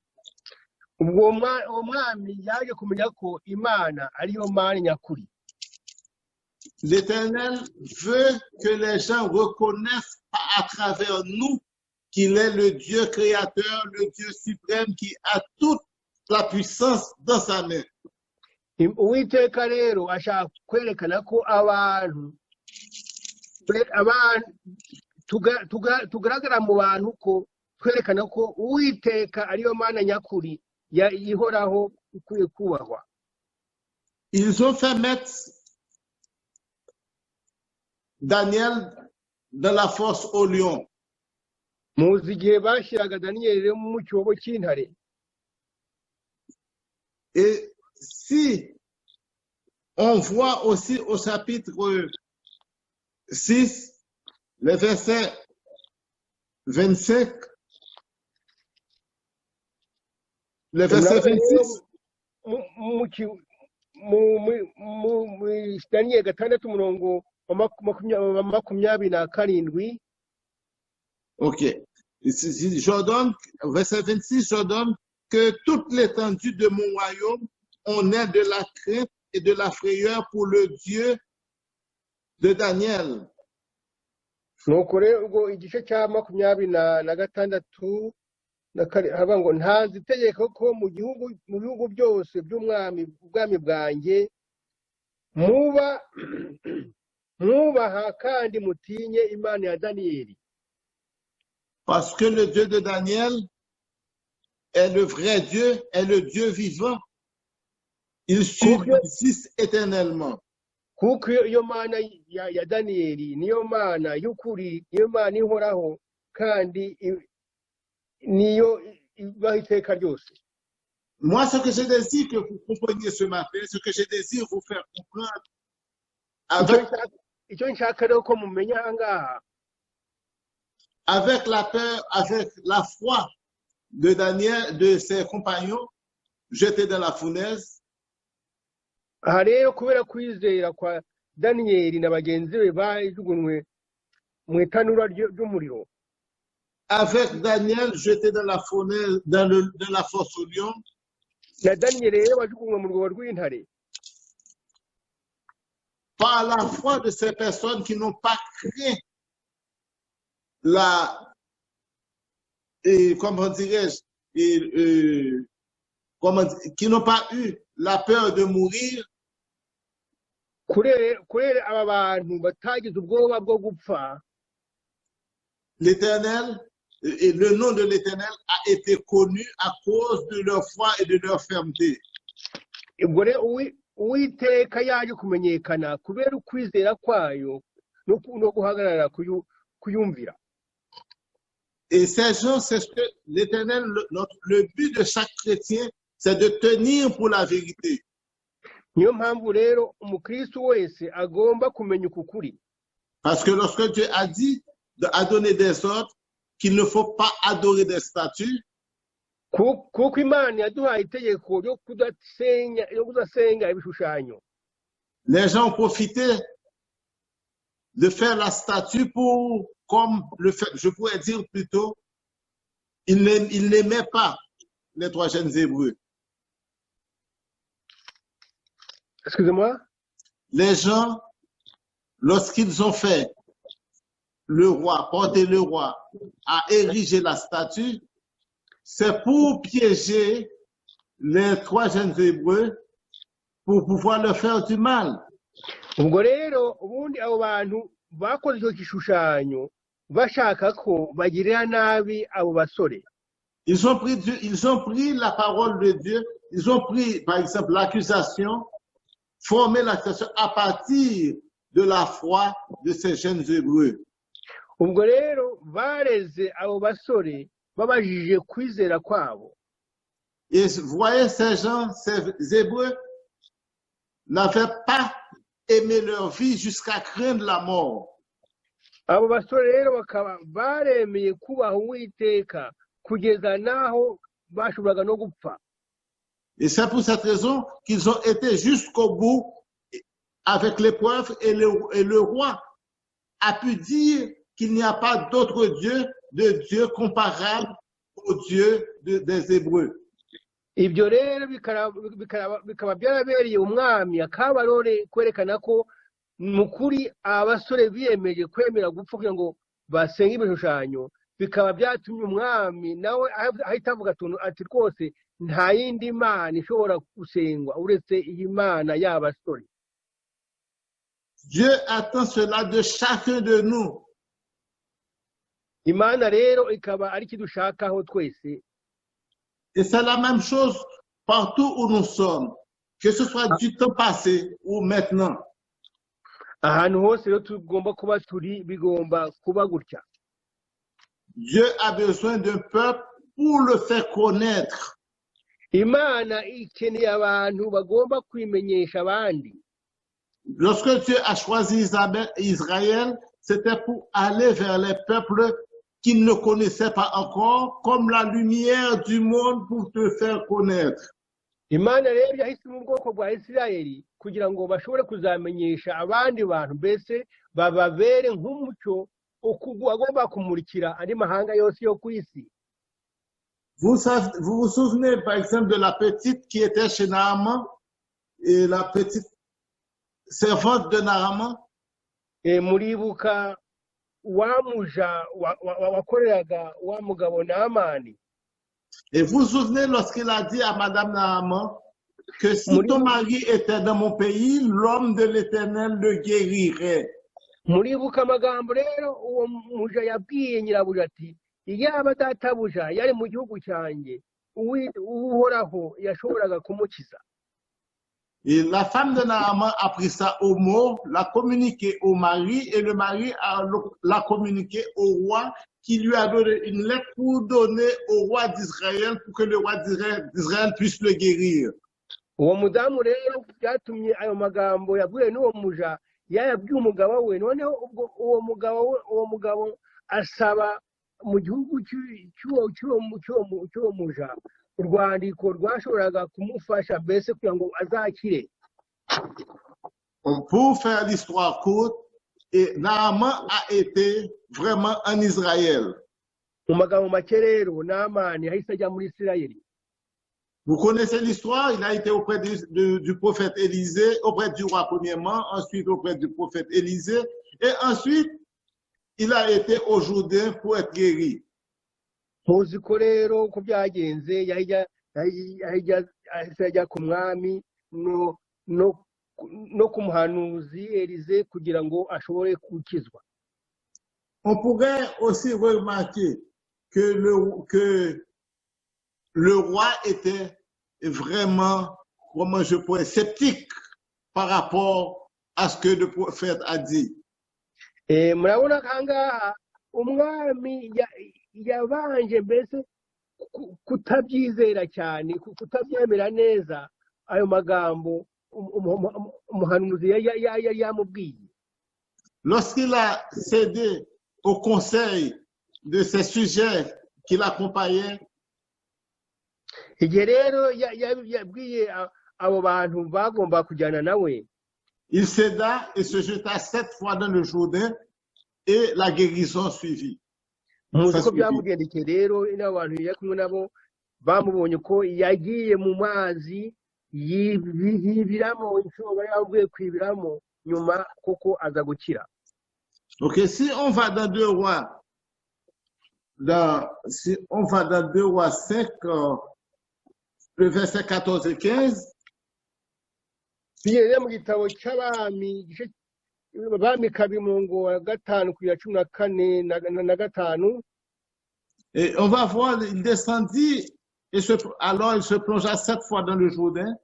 L'Éternel veut que les gens reconnaissent à travers nous qu'il est le Dieu créateur, le Dieu suprême qui a toute la puissance dans sa main. Uwiteka rero ashaka kwerekana ko abantu tugaragara mu bantu ko twerekana ko Uwiteka ariyo mana nyakuri ihoraho ikwiye kubahwa. Ils ont fait mettre Daniel dans la fosse au lion. Muzi igihe bashyiraga Daniyeli mu cyobo cy'intare. Et si on voit aussi au chapitre 6, le verset 25, le verset 26, Daniyeli gatandatu umurongo wa 27. Ok. J'ordonne, verset 26, j'ordonne que toute l'étendue de mon royaume, on ait de la crainte et de la frayeur pour le Dieu de Daniel. Nuko rero ubwo igice cya 26 haba ngo ntanze itegeko ko mu bihugu byose ubwami bwanjye mwubaha kandi mutinye imana ya Daniyeli. Parce que le Dieu de Daniel est le vrai Dieu, est le Dieu vivant. Il subsiste éternellement. Kuko iyo mana ya Daniyeli niyo mana y'ukuri, niyo mana ihoraho kandi niyo ibaho iteka ryose. Moi, ce que je désire que vous compreniez ce matin, ce que je désire vous faire comprendre avec la peur, avec la foi de Daniel, de ses compagnons, jetés dans la fournaise. Kubera kwizera kwa Daniyeli na bagenzi be bajugunywe mu itanura ry'umuriro. Avec Daniel jeté dans la fournaise, dans la fosse au lion. Na Daniyeli rero bajugunywe mu rwobo rw'intare. Par la foi de ces personnes qui n'ont pas craint comment dirais-je, qui n'ont pas eu la peur de mourir. L'Éternel, et le nom de l'Éternel a été connu à cause de leur foi et de leur fermeté. Uwiteka yaje kumenyekana kubera ukwizera kwayo no guhagarara kuyumvira. Et ces gens, c'est ce que l'Éternel, le but de chaque chrétien, c'est de tenir pour la vérité. Niyo mpamvu rero umukristo wese agomba kumenya ukuri. Parce que lorsque Dieu a dit, a donné des ordres qu'il ne faut pas adorer des statues, kuko Imana yaduhaye itegeko ryo kudasenga ibishushanyo. Les gens ont profité de faire la statue pour, comme le fait, je pourrais dire plutôt, ils n'aimaient pas les trois jeunes Hébreux. Excusez-moi? Les gens, lorsqu'ils ont fait le roi, porter le roi à ériger la statue, c'est pour piéger les trois jeunes Hébreux pour pouvoir leur faire du mal. Ubwo rero ubundi abo bantu bakoze icyo gishushanyo bashaka ko bagirira nabi abo basore. Ils ont pris la parole de Dieu, ils ont pris par exemple l'accusation, formé l'accusation à partir de la foi de ces jeunes Hébreux. Ubwo rero bareze abo basore babajije kwizera kwabo. Et vous voyez, ces gens, ces Hébreux, n'avaient pas aimé leur vie jusqu'à craindre la mort. Abo basore rero bakaba baremeye kubaha Uwiteka kugeza naho bashoboraga no gupfa. Et c'est pour cette raison qu'ils ont été jusqu'au bout avec l'épreuve et le roi a pu dire qu'il n'y a pas d'autre Dieu comparable au Dieu des Hébreux. Ibyo rero bikaba byarabereye umwami akabarore kwerekana ko mukuri abasore biyemeje kwemera gupfa kugira ngo basenge ibishushanyo, bikaba byatumye umwami nawe ahita avuga ati rwose nta yindi mana ishobora gusengwa uretse iyi mana y'abasore. Dieu attend cela de chacun de nous. Imana rero ikaba ari kidushakaho twese. Et c'est la même chose partout où nous sommes, que ce soit du temps passé ou maintenant. Ahantu hose rero tugomba kuba turi bigomba kuba gutya. Dieu a besoin d'un peuple pour le faire connaître. Imana ikeneye abantu bagomba kwimenyesha abandi. Lorsque Dieu a choisi Israël, c'était pour aller vers les peuples qui ne connaissaient pas encore, comme la lumière du monde pour te faire connaître. Imana rero yahisemo ubwoko bwa Isirayeli kugira ngo bashobore kuzamenyesha abandi bantu, mbese bababere nk'umucyo agomba kumurikira andi mahanga yose yo ku isi. Vous vous souvenez par exemple de la petite qui était chez Naaman et la petite servante de Naaman? Muribuka wa muja wakoreraga wa mugabo Naamani. Et vous vous souvenez lorsqu'il a dit à Madame Naaman que si ton mari était dans mon pays, l'homme de l'Éternel le guérirait. Muribuka amagambo rero uwo muja yabwiye nyirabuja ati iyaba databuja yari mu gihugu cyanjye uhoraho yashoboraga kumukiza. Et la femme de Naaman a pris ça au mot, l'a communiqué au mari et le mari l'a communiqué au roi qui lui a donné une lettre pour donner au roi d'Israël pour que le roi d'Israël puisse le guérir. Uwo mudamu rero byatumye ayo magambo yabwiye n'uwo muja yayabwiye umugabo we, noneho ubwo uwo mugabo asaba mu gihugu cy'uwo muja urwandiko rwashoboraga kumufasha mbese kugira ngo azakire. Pour faire l'histoire courte, et Naaman a été vraiment en Israël. Mu magambo make rero Naamani yahise ajya muri Isirayeli. Vous connaissez l'histoire, il a été auprès du prophète Élisée, auprès du roi premièrement, ensuite auprès du prophète Élisée, et ensuite il a été au Jourdain pour être guéri. Muzi ko rero ko byagenze yahise ku mwami no ku muhanuzi Élisée kugira ngo ashobore gukizwa. On pourrait aussi remarquer que le roi était vraiment, comment je pourrais, sceptique par rapport à ce que le prophète a dit. Murabona kangaha umwami yabanje mbese kutabyizera cyane, kutabyemera neza ayo magambo umuhanuzi yamubwiye. Lorsqu'il a cédé au conseil de ses sujets qui l'accompagnaient, igihe rero yabwiye abo bantu bagomba kujyana nawe, il céda et se jeta 7 fois dans le Jourdain et la guérison suivit. Muzi ko byamugendekeye rero n'abo bantu yari kumwe nabo bamubonye ko yagiye mu mazi yibiramo inshuro bari bavuye kwibiramo nyuma kuko aza gukira. Ok, si on va dans 2 rois, si on va dans 2 rois 5, le verset 14 et 15, mu gitabo cy'abami bami kabiri murongo wa 5 kugera 14 na 5. Et on va voir, il descendit et alors il se plongea 7 fois dans le Jourdain,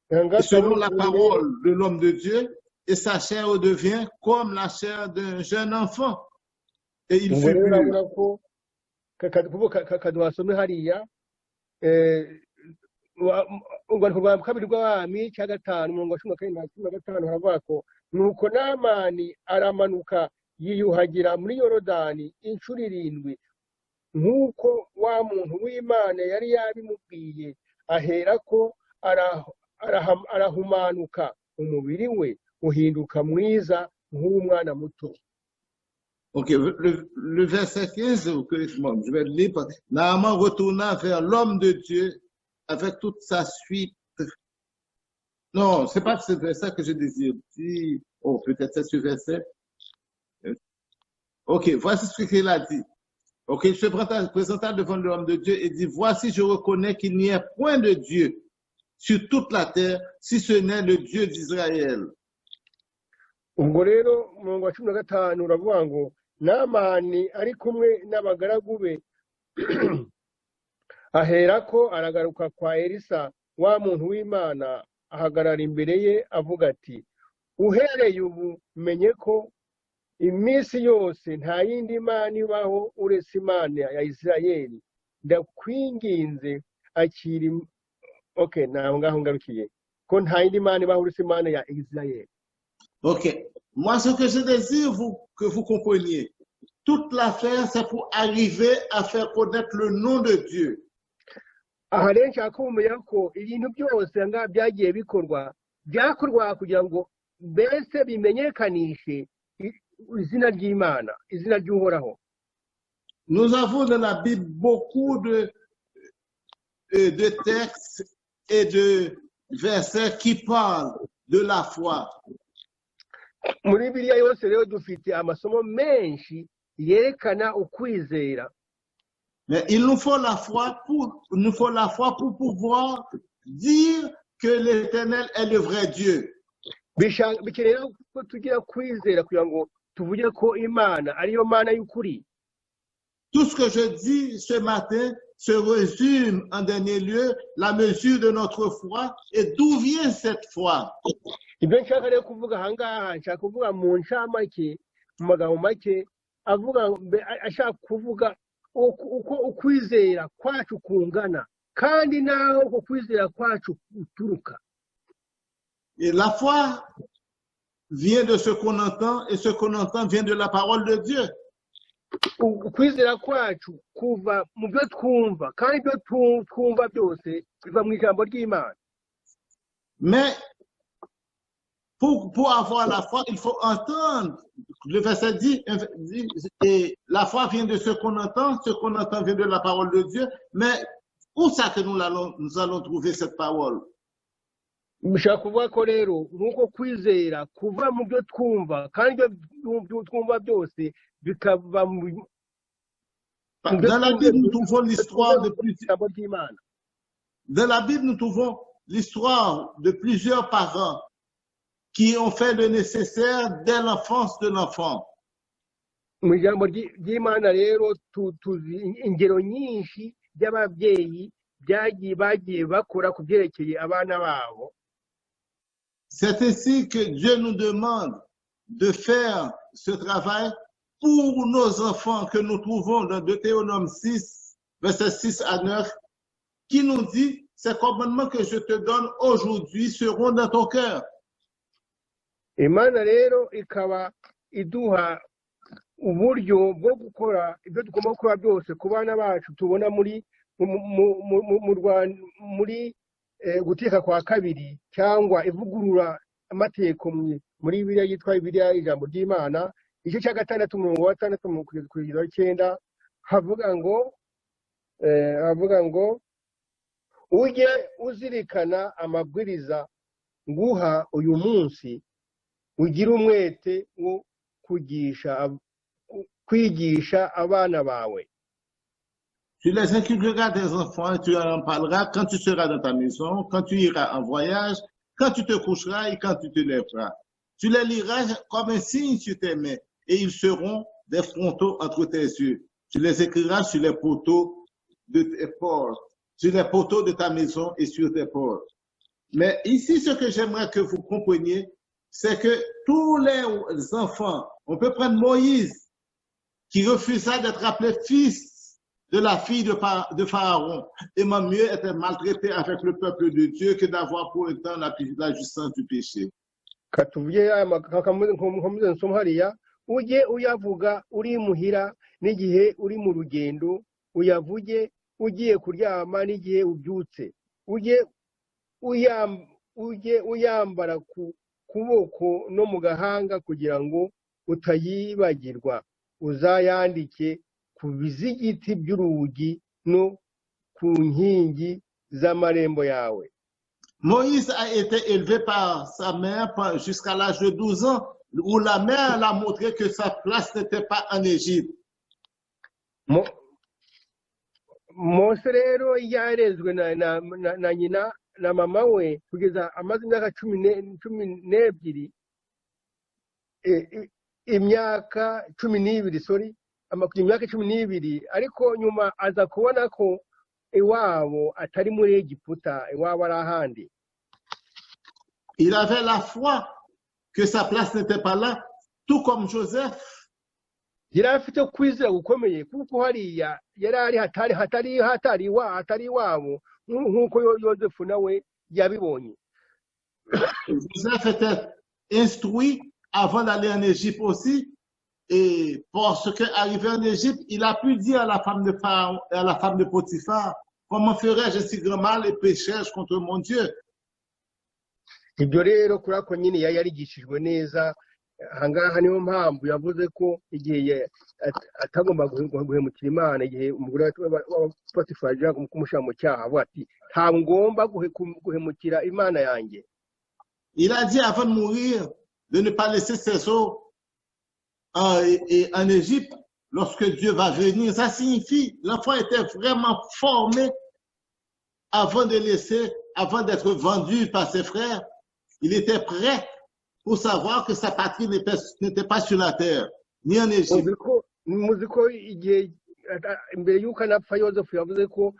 selon la parole de l'homme de Dieu, et sa chair devient comme la chair d'un jeune enfant. Et il fut pur. kaduhasome hariya urwandiko rwa kabiri rw'abami cya gatanu umurongo wa cumi na gatanu haravuga ko nuko Namani aramanuka yiyuhagira muri Yorodani inshuro 7 nk'uko wa muntu w'Imana yari yabimubwiye aherako arahumanuka umubiri we uhinduka mwiza nk'umwana muto. Ok, le verset 15, je vais le lire. Naaman retourna vers l'homme de Dieu avec toute sa suite. Non, c'est pas ce verset que je désire dire. Oh, peut-être c'est ce verset. Ok, voici ce qu'il a dit. Ok, il se présenta devant l'homme de Dieu et dit, voici, je reconnais qu'il n'y a point de Dieu sur toute la terre, si ce n'est le Dieu d'Israël. Ubwo rero umurongo wa 15 uravuga ngo Namani ari kumwe n'abagaragu be aherako aragaruka kwa Elisa wa muntu w'Imana ahagarara imbere ye avuga ati uhereye ubu menye ko iminsi yose nta yindi Mana ibaho uretse Imana ya Isirayeli ndakwinginze akiri okay naho ngaho ngarukiye ko nta yindi Mana ibaho uretse Imana ya Isirayeli. Ok, moi ce que je désire que vous compreniez, toute l'affaire c'est pour arriver à faire connaître le nom de Dieu. Aha rero nshaka kumenya ko ibintu byose nga byagiye byakorwa kugira ngo mbese bimenyekanishe izina ry'Imana, izina ry'Uhoraho. Nous avons dans la Bible beaucoup de textes et de versets qui parlent de la foi. Muri Bibiliya yose rero dufite amasomo menshi yerekana ukwizera. Mais il nous faut la foi pour pouvoir dire que l'Éternel est le vrai Dieu. Bikeneye ko tugira kwizera kugira ngo tuvuge ko Imana ariyo Mana y'ukuri. Tout ce que je dis ce matin se résume en dernier lieu la mesure de notre foi et d'où vient cette foi. Ibyo nshaka rero kuvuga ahangaha nshaka kuvuga mu ncamake mu magambo make ashaka kuvuga uko ukwizera kwacu kungana kandi naho uko kwizera kwacu uturuka. Et la foi vient de ce qu'on entend et ce qu'on entend vient de la parole de Dieu. Ukwizera kwacu kuva mu byo twumva kandi ibyo twumva byose biva mu ijambo ry'Imana. Mais pour avoir la foi, il faut entendre. Le verset dit, et la foi vient de ce qu'on entend vient de la parole de Dieu. Mais où ça que nous allons trouver cette parole? Mushaka kuvuga ko rero nuko kwizera kuva mu byo twumva kandi ibyo twumva byose bikava mu. Dans la Bible, nous trouvons l'histoire de plusieurs. Dans la Bible, nous trouvons l'histoire de plusieurs parents qui ont fait le nécessaire dès l'enfance de l'enfant. Mu ijambo ry'Imana rero tuzi ingero nyinshi by'ababyeyi bagiye bakora ku byerekeye abana babo. C'est ainsi que Dieu nous demande de faire ce travail pour nos enfants que nous trouvons dans Deutéronome 6, versets 6 à 9, qui nous dit, ces commandements que je te donne aujourd'hui seront dans ton cœur. Imana rero ikaba iduha uburyo bwo gukora ibyo tugomba gukora byose ku bana bacu tubona muri gutegeka kwa kabiri cyangwa ivugurura amategeko muri Bibiliya yitwa Bibiliya ijambo ry'Imana igice cya 6 umurongo wa 6 kugeza 9 havuga ngo ujye uzirikana amabwiriza nguha uyu munsi ugira umwete wo kwigisha abana bawe. Tu les inculqueras des enfants et tu en parleras quand tu seras dans ta maison, quand tu iras en voyage, quand tu te coucheras et quand tu te lèveras. Tu les liras comme un signe sur tes mains et ils seront des frontaux entre tes yeux. Tu les écriras sur les poteaux de tes portes, sur les poteaux de ta maison et sur tes portes. Mais ici, ce que j'aimerais que vous compreniez, c'est que tous les enfants, on peut prendre Moïse, qui refusa d'être appelé fils de la fille de Pharaon. Aimant mieux être maltraité avec le peuple de Dieu que d'avoir pour autant la jouissance du péché. katuvuye nkomeze nsoma hariya ujye uyavuga uri muhira n'igihe uri mu rugendo uyavuge ugiye kuryama n'igihe ubyutse ujye uyambara ku kuboko no mu gahanga kugira ngo utayibagirwa uzayandike ku bizigiti by'urugi no ku nkingi z'amarembo yawe. Moïse a été élevé par sa mère jusqu'à l'âge de 12 ans, où la mère l'a montré que sa place n'était pas en Égypte. Mose rero yarezwe na nyina na mama we kugeza amaze imyaka cumi n'ebyiri imyaka 12 sorry imyaka 12 ariko nyuma aza kubona ko iwabo atari muri Egiputa iwabo ari ahandi. Il avait la foi que sa place n'était pas là, tout comme Joseph. Yari afite kwizera gukomeye kuko hariya yari ari hatari iwabo nk'uko Yosefu nawe yabibonye. Joseph était instruit avant d'aller en Égypte aussi, et parce qu'arrivé en Égypte, il a pu dire à la femme de Pharaon, à la femme de Potiphar, comment ferais-je si grand mal et pécherais-je contre mon Dieu? Ibyo rero kurako nyine yarigishijwe neza hangaha niyo mpamvu yavuze ko igihe atagomba guhemukira Imana igihe umugore wa Potiphar aje kumushyira mu cyaha avuga ati nta ngomba guhemukira Imana yanjye. Il a dit avant de mourir de ne pas laisser ses os en Égypte lorsque Dieu va venir. Ça signifie l'enfant était vraiment formé avant d'être vendu par ses frères. Il était prêt pour savoir que sa patrie n'était pas sur la terre, ni en Égypte. Muzi ko igihe imbere y'uko anapfa Yosefu yavuze ko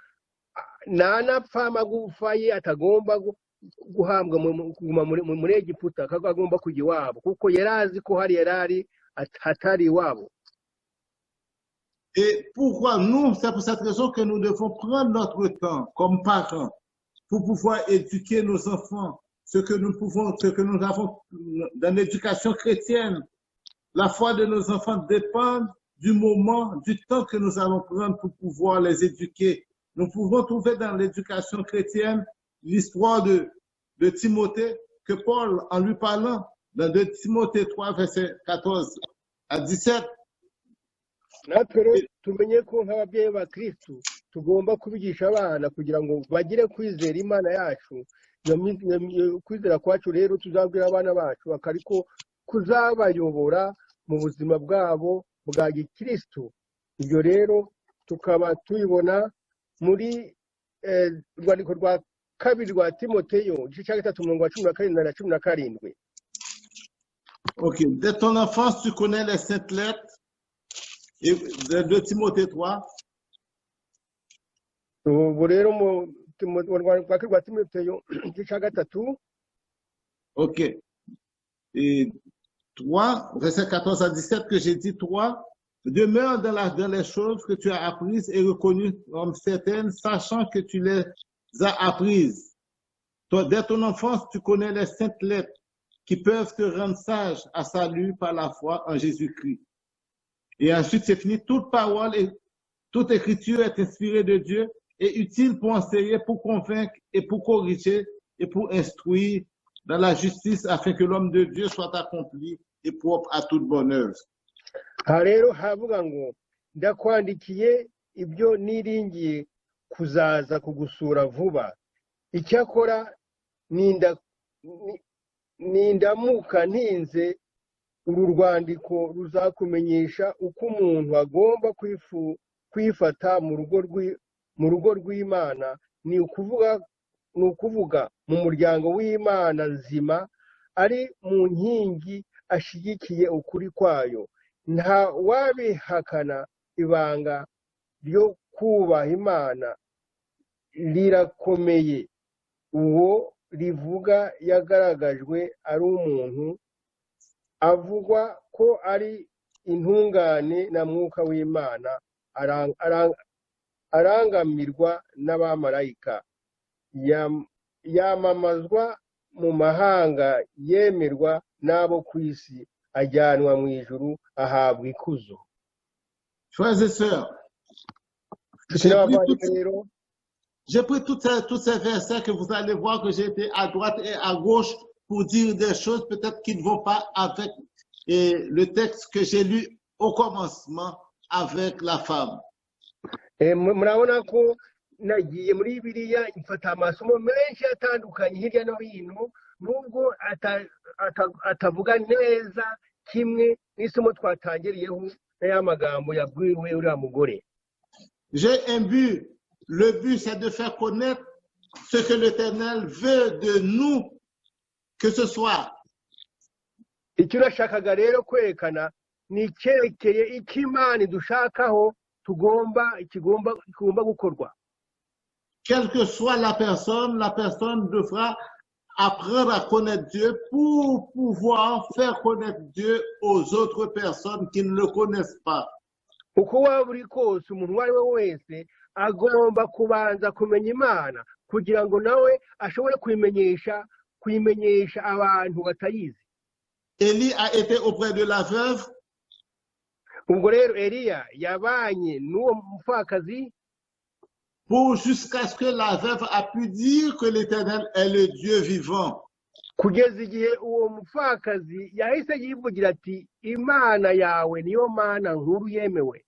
nanapfa amagufa ye atagomba guhambwa muri Egiputa akagomba kujya iwabo kuko yari azi ko hari yarari hatari iwabo. Et pourquoi nous, c'est pour cette raison que nous devons prendre notre temps comme parents pour pouvoir éduquer nos enfants, ce que nous avons dans l'éducation chrétienne. La foi de nos enfants dépend du moment, du temps que nous allons prendre pour pouvoir les éduquer. Nous pouvons trouver dans l'éducation chrétienne l'histoire de Timothée, que Paul, en lui parlant, dans 2 Timothée 3, verset 14 à 17, natwe rero tumenye ko nk'ababyeyi ba Kristo tugomba kubigisha abana kugira ngo bagire kwizera Imana yacu. Kwizera kwacu rero tuzabwira abana bacu akariko kuzabayobora mu buzima bwabo bwa gikristo. Ibyo rero tukaba tuyibona muri rwandiko rwa kabiri rwa Timoteyo igice cya 3:17 na 17. Ok. Dès ton enfance, tu connais les saintes lettres et de Timothée 3. Ubu rero mu rwa kabiri rwa Timoteyo igice cya 3. Ok. Et 3, verset 14 à 17, que j'ai dit 3, demeure dans les choses que tu as apprises et reconnues comme certaines, sachant que tu les as apprises. Toi, dès ton enfance, tu connais les saintes lettres qui peuvent te rendre sage à salut par la foi en Jésus-Christ. Et ensuite, c'est fini. Toute parole et toute écriture est inspirée de Dieu et utile pour enseigner, pour convaincre et pour corriger et pour instruire dans la justice afin que l'homme de Dieu soit accompli et propre à toute bonne œuvre. Rero havuga ngo ndakwandikiye ibyo niringiye kuzaza kugusura vuba. Icyakora nindamuka ntinze uru rwandiko ruzakumenyesha uko umuntu agomba kwifata mu rugo rw'Imana, ni ukuvuga mu muryango w'Imana nzima, ari mu nkingi ashyigikiye ukuri kwayo. Nta wabihakana ibanga ryo kubaha Imana rirakomeye. Uwo rivuga yagaragajwe ari umuntu avugwa ko ari intungane na mwuka w'Imana arangamirwa n'abamarayika, yamamazwa mu mahanga, yemerwa n'abo ku isi, ajyanwa mu ijuru, ahabwa ikuzo. Frères et sœurs, j'ai pris tous ces versets que vous allez voir que j'ai été à droite et à gauche pour dire des choses peut-être qui ne vont pas avec le texte que j'ai lu au commencement avec la femme. Murabona ko nagiye muri Bibiliya mfata amasomo menshi atandukanye hirya no hino, nubwo atavuga neza kimwe n'isomo twatangiriyeho n'aya magambo yabwiwe uriya mugore. J'ai un but. Le but, c'est de faire connaître ce que l'Éternel veut de nous, que ce soit. Icyo nashakaga rero kwerekana ni icyerekeye icyo Imana idushakaho kigomba gukorwa. Quelle que soit la personne devra apprendre à connaître Dieu pour pouvoir faire connaître Dieu aux autres personnes qui ne le connaissent pas. Uko waba uri kose umuntu uwo ari we wese agomba kubanza kumenya Imana kugira ngo nawe ashobore kuyimenyesha abantu batayizi. Élie a été auprès de la veuve. Ubwo rero Eliya yabanye n'uwo mupfakazi pour jusqu'à ce que la veuve a pu dire que l'Éternel est le Dieu vivant. Kugeza igihe uwo mupfakazi yahise yivugira ati Imana yawe niyo Mana nkuru yemewe.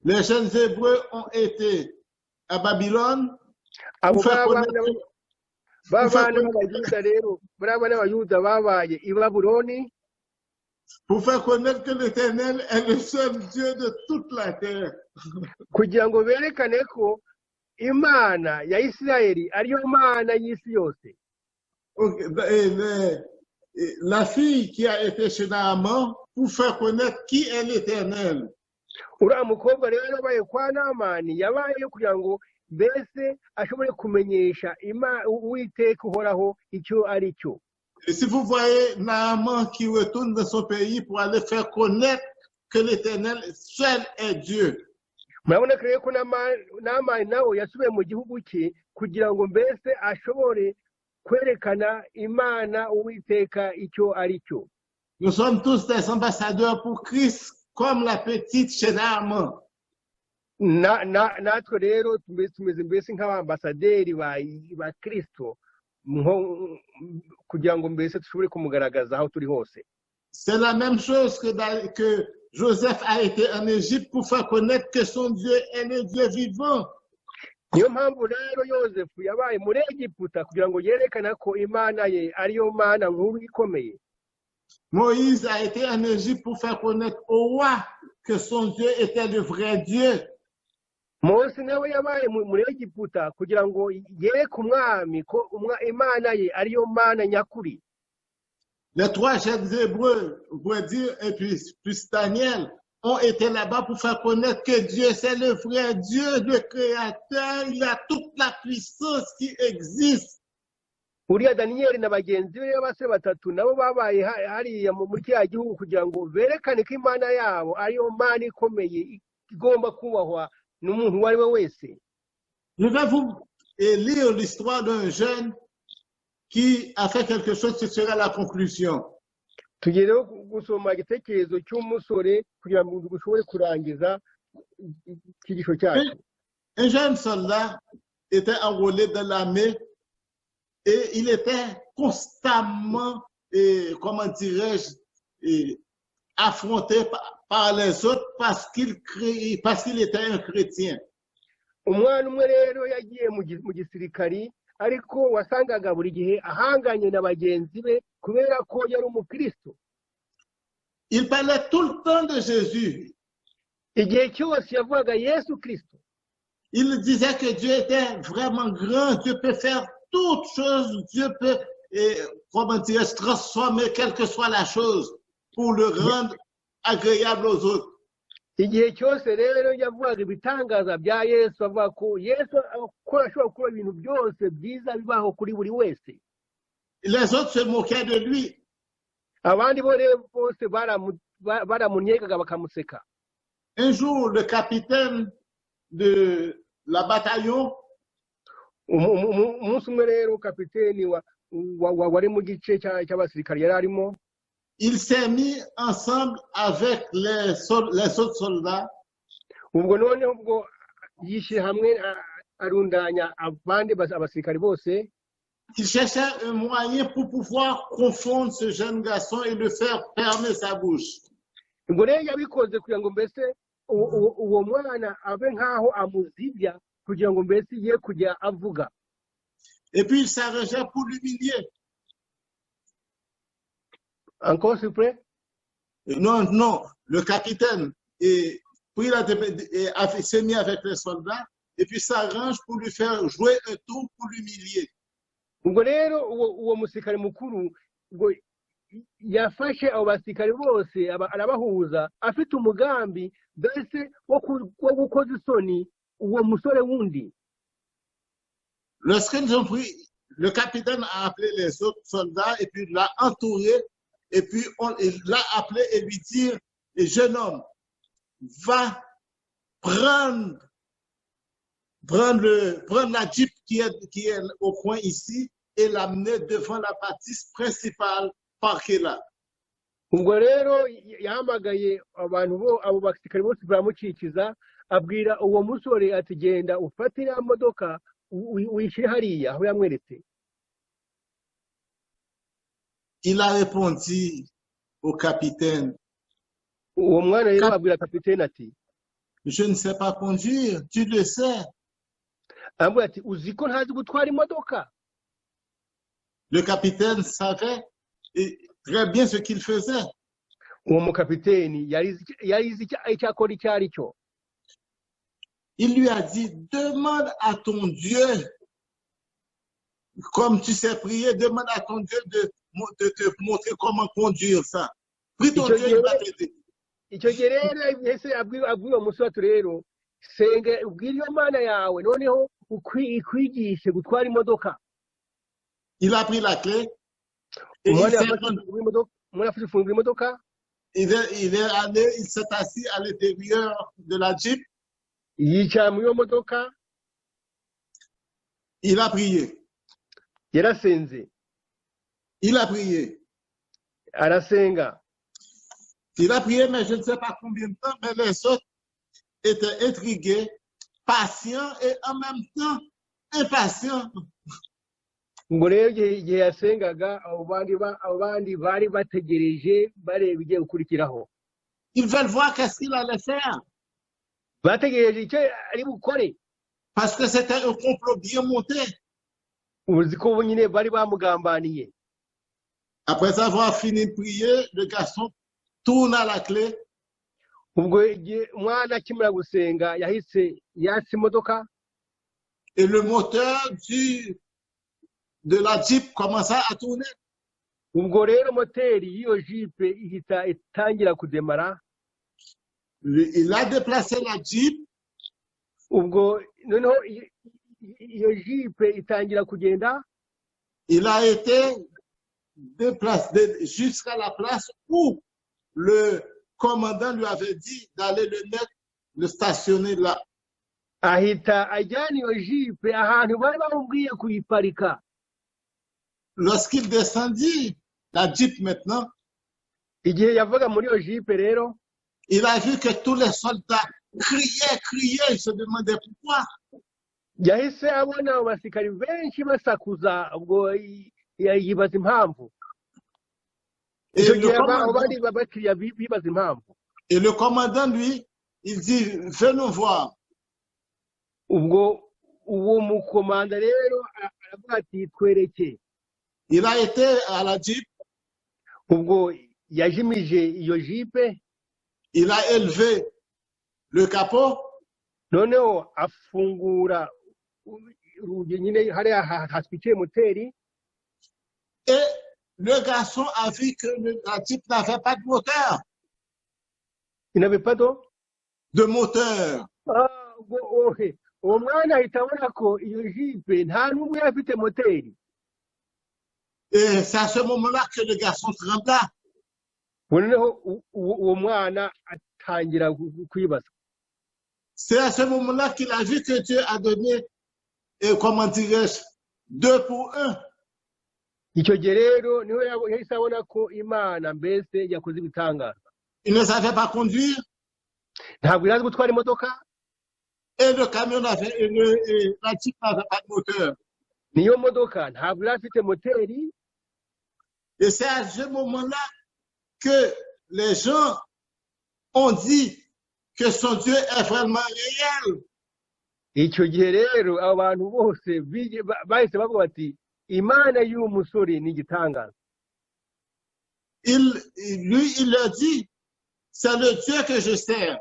Les jeunes Hébreux ont été à Babylone pour faire connaître que l'Éternel est le seul Dieu de toute la terre. Kugira ngo berekane ko Imana ya Isirayeli ariyo Mana y'isi yose. La fille qui a été chez Naaman pour faire connaître qui est l'Éternel. Uriya mukobwa rero yabaye kwa Namani yabaye kugira ngo mbese ashobore kumenyesha Uwiteka uhoraho icyo ari cyo. Et si vous voyez Naaman qui retourne dans son pays pour aller faire connaître que l'Éternel seul est Dieu. Murabona ko Namani nawe yasubiye mu gihugu cye kugira ngo mbese ashobore kwerekana Imana Uwiteka icyo ari cyo. Nous sommes tous des ambassadeurs pour Christ comme la petite chez Naaman. Natwe rero tumeze mbese nk'abambasaderi ba Kristo kugira ngo mbese dushobore kumugaragaza aho turi hose. C'est la même chose que Joseph a été en Égypte pour faire connaître que son Dieu est le Dieu vivant. Niyo mpamvu rero Yosefu yabaye muri Egiputa kugira ngo yerekane ko Imana ye ariyo Mana nkuru ikomeye. Moïse a été en Égypte pour faire connaître au roi que son Dieu était le vrai Dieu. Mose nawe yabaye muri Egiputa kugira ngo yereke umwami ko Imana ye ariyo Mana nyakuri. Les trois jeunes Hébreux, on pourrait dire, et puis Daniel, ont été là-bas pour faire connaître que Dieu, c'est le vrai Dieu, le Créateur, il a toute la puissance qui existe. Uriya Daniel na bagenzi be base batatu nabo babaye hariya muri cya gihugu kugira ngo berekane ko Imana yabo ariyo Mana ikomeye igomba kubahwa n'umuntu uwo ari we wese. Je vais vous lire l'histoire d'un jeune qui a fait quelque chose, ce sera la conclusion. Tugiye gusoma igitekerezo cy'umusore kugira ngo dushobore kurangiza ikigisho cyacu. Un jeune soldat était enrôlé dans l'armée et il était constamment, comment dirais-je, affronté par les autres parce qu'il était un chrétien. Umwana umwe rero yagiye mu gisirikari ariko wasangaga buri gihe ahanganye na bagenzi be kubera ko yari umukristo. Il parlait tout le temps de Jésus. Igihe cyose yavugaga Yesu Kristo. Il disait que Dieu était vraiment grand, Dieu peut faire toutes choses, Dieu peut, comment dire, transformer quelle que soit la chose pour le rendre agréable aux autres. Igihe cyose rero yavugaga ibitangaza bya Yesu avuga ko Yesu ashobora gukora ibintu byose byiza bibaho kuri buri wese. Les autres se moquaient de lui. Abandi bose baramunyegaga bakamuseka. Un jour, le capitaine de la bataillon, umunsi umwe rero kapiteni wari mu gice cy'abasirikare yari arimo, il s'est mis ensemble avec les autres soldats. ubwo noneho ubwo yishyira hamwe arundanya abandi abasirikare bose. Il cherchait un moyen pour pouvoir confondre ce jeune garçon et le faire fermer sa bouche. ubwo rero yabikoze kugira ngo mbese uwo mwana abe nk'aho amuzibya kugira ngo mbese ye kujya avuga. Et puis il s'arrangeait pour l'humilier. Encore s'il vous plaît? Non, le capitaine s'est mis avec les soldats et puis s'arrange pour lui faire jouer un tour pour l'humilier. ubwo rero uwo musirikare mukuru ubwo yafashe abo basirikare bose arabahuza afite umugambi mbese wo gukoza isoni uwo musore wundi. Lorsqu'ils ont pris, le capitaine a appelé les autres soldats et puis l'a entouré et puis il l'a appelé et lui dit, jeune homme, va prendre la jeep qui est au coin ici et l'amener devant la bâtisse principale parquée là. ubwo rero yahamagaye abo basirikare bose baramucikiza abwira uwo musore ati genda ufate iriya modoka wishyire hariya aho yamweretse. Il a répondu au capitaine, uwo mwana rero abwira kapiteni ati je ne sais pas conduire, tu le sais. arambwira ati uzi ko ntazi gutwara imodoka. Le capitaine savait très bien ce qu'il faisait. uwo mukapiteni yarizi icyo akora icyo ari cyo. Il lui a dit, demande à ton Dieu, comme tu sais prier, demande à ton Dieu de te montrer comment conduire ça. Prie ton Dieu, il va t'aider. icyo gihe rero ese abwira uwo musore ati rero senga ubwire iyo mana yawe noneho ikwigishe gutwara imodoka. Il a pris la clé. Et umwana afashe ifunguro imodoka. il est allé, il s'est assis à l'intérieur de la jeep. yicara muri iyo modoka. Il a prié. yarasenze. Il a prié. arasenga. Il a prié, mais je ne sais pas combien de temps, mais les autres étaient intrigués, patients et en même temps impatients. ubwo rero igihe yasengaga abo bandi bari bategereje bareba igiye gukurikiraho. Ils veulent voir qu'est-ce qu'il allait faire. bategereje icyo ari bukore. Parce que c'était un complot bien monté. uzi ko bo nyine bari bamugambaniye. Après avoir fini de prier, le garçon tourne à la clé. ubwo umwana akimara gusenga yahise yatsa imodoka. Et le moteur de la Jeep commença à tourner. ubwo rero moteri y'iyo jipe ihita itangira kudemara. Il a déplacé la Jeep. ubwo noneho iyo jipe itangira kugenda. Il a été déplacé jusqu'à la place où le commandant lui avait dit d'aller le stationner là. ahita ajyana iyo jipe ahantu bari bamubwiye kuyiparika. Lorsqu'il descendit la Jeep maintenant, igihe yavaga muri iyo jipe rero, il a vu que tous les soldats criaient, il se demandait pourquoi. yahise abona abasirikari benshi basakuza ubwo yibaza impamvu. Et le commandant, lui, il dit, venons voir. ubwo uwo mukomanda rero aravuga ati twereke. Il a été à la Jeep. ubwo yajimije iyo jipe. Il a élevé le capot. noneho afungura urugi nyine hariya hatwikiye moteri. Et le garçon a vu que la Jeep n'avait pas de moteur. Il n'avait pas de moteur. uwo mwana ahita abona ko iyo jipe nta n'umwe afite moteri. Et c'est à ce moment-là que le garçon trembla. noneho uwo mwana atangira kwibaza. C'est à ce moment-là qu'il a vu que Dieu a donné, comment dirais-je, 2 pour 1. icyo gihe rero niho yahise abona ko imana mbese yakoze ibitangaza. Il ne savait pas conduire Ntabwo yari azi gutwara imodoka, et le camion n'avait, la Jeep n'avait pas de moteur. niyo modoka ntabwo yari afite moteri. Et c'est à ce moment-là que les gens ont dit que son Dieu est vraiment réel. Icyo gihe rero abantu bose bahise bavuga bati imana y'uwo musore ni igitangaza. Il leur dit, c'est le Dieu que je sers.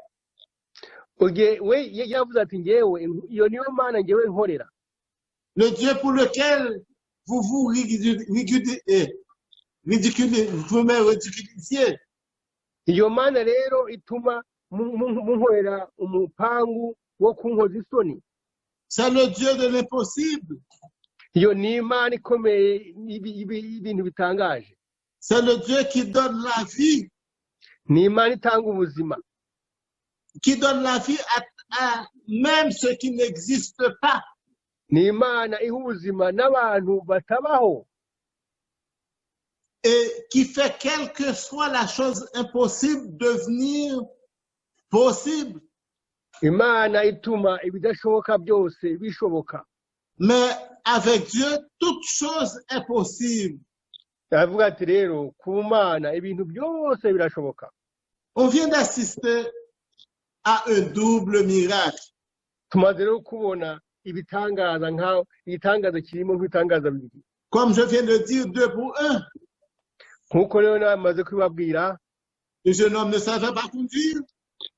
We yavuze ati ngewe iyo niyo mana ngewe nkorera. Le Dieu pour lequel vous vous ridiculisiez. Iyo mana rero ituma munkorera umupangu wo kunkoza isoni. C'est le Dieu de l'impossible. Iyo ni imana ikomeye ibintu bitangaje. C'est le Dieu qui donne la vie. Ni imana itanga ubuzima. Qui donne la vie à même ceux qui n'existent pas. Ni imana iha ubuzima n'abantu batabaho. Et qui fait quelle que soit la chose impossible devenir possible. Imana ituma ibidashoboka byose bishoboka. Mais avec Dieu, toute chose est possible. Ndavuga ati rero ku Mana ibintu byose birashoboka. On vient d'assister à un double miracle. Tumaze rero kubona ibitangaza nkaho igitangaza kirimo nk'ibitangaza bibiri. Comme je viens de dire, 2 pour 1. Nkuko rero namaze kubabwira, Le jeune homme ne savait pas conduire.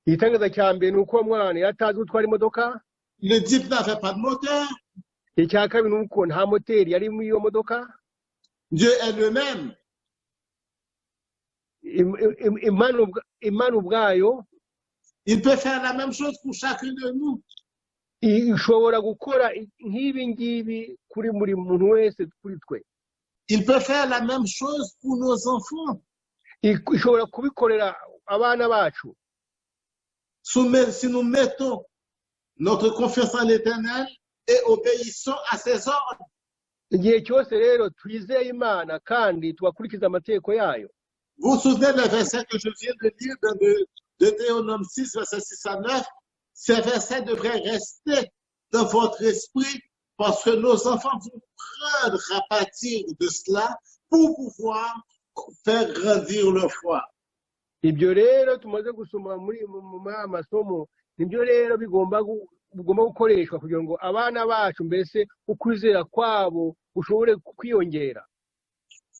igitangaza cya mbere ni uko mwana yatazi gutwara imodoka. Le Jeep n'avait pas de moteur. Icya kabiri ni uko nta moteri yari muri iyo modoka. Dieu est le même. Imana ubwayo Il peut faire la même chose pour chacun de nous. ishobora gukora nk'ibi ngibi kuri buri muntu wese kuri twe. Il peut faire la même chose pour nos enfants. Ishobora kubikorera abana bacu. Si nous mettons notre confiance en l'Éternel et obéissons à ses ordres. Igihe cyose rero twizeye Imana kandi tugakurikiza amategeko yayo. Vous vous souvenez des versets que je viens de lire dans de Deutéronome 6, verset 6 à 9? Ces versets devraient rester dans votre esprit parce que nos enfants vont prendre à partir de cela pour pouvoir faire grandir leur foi. Ibyo rero tumaze gusoma muri amasomo nibyo rero bigomba gukoreshwa kugira ngo abana bacu mbese ukwizera kwabo ushobore kwiyongera.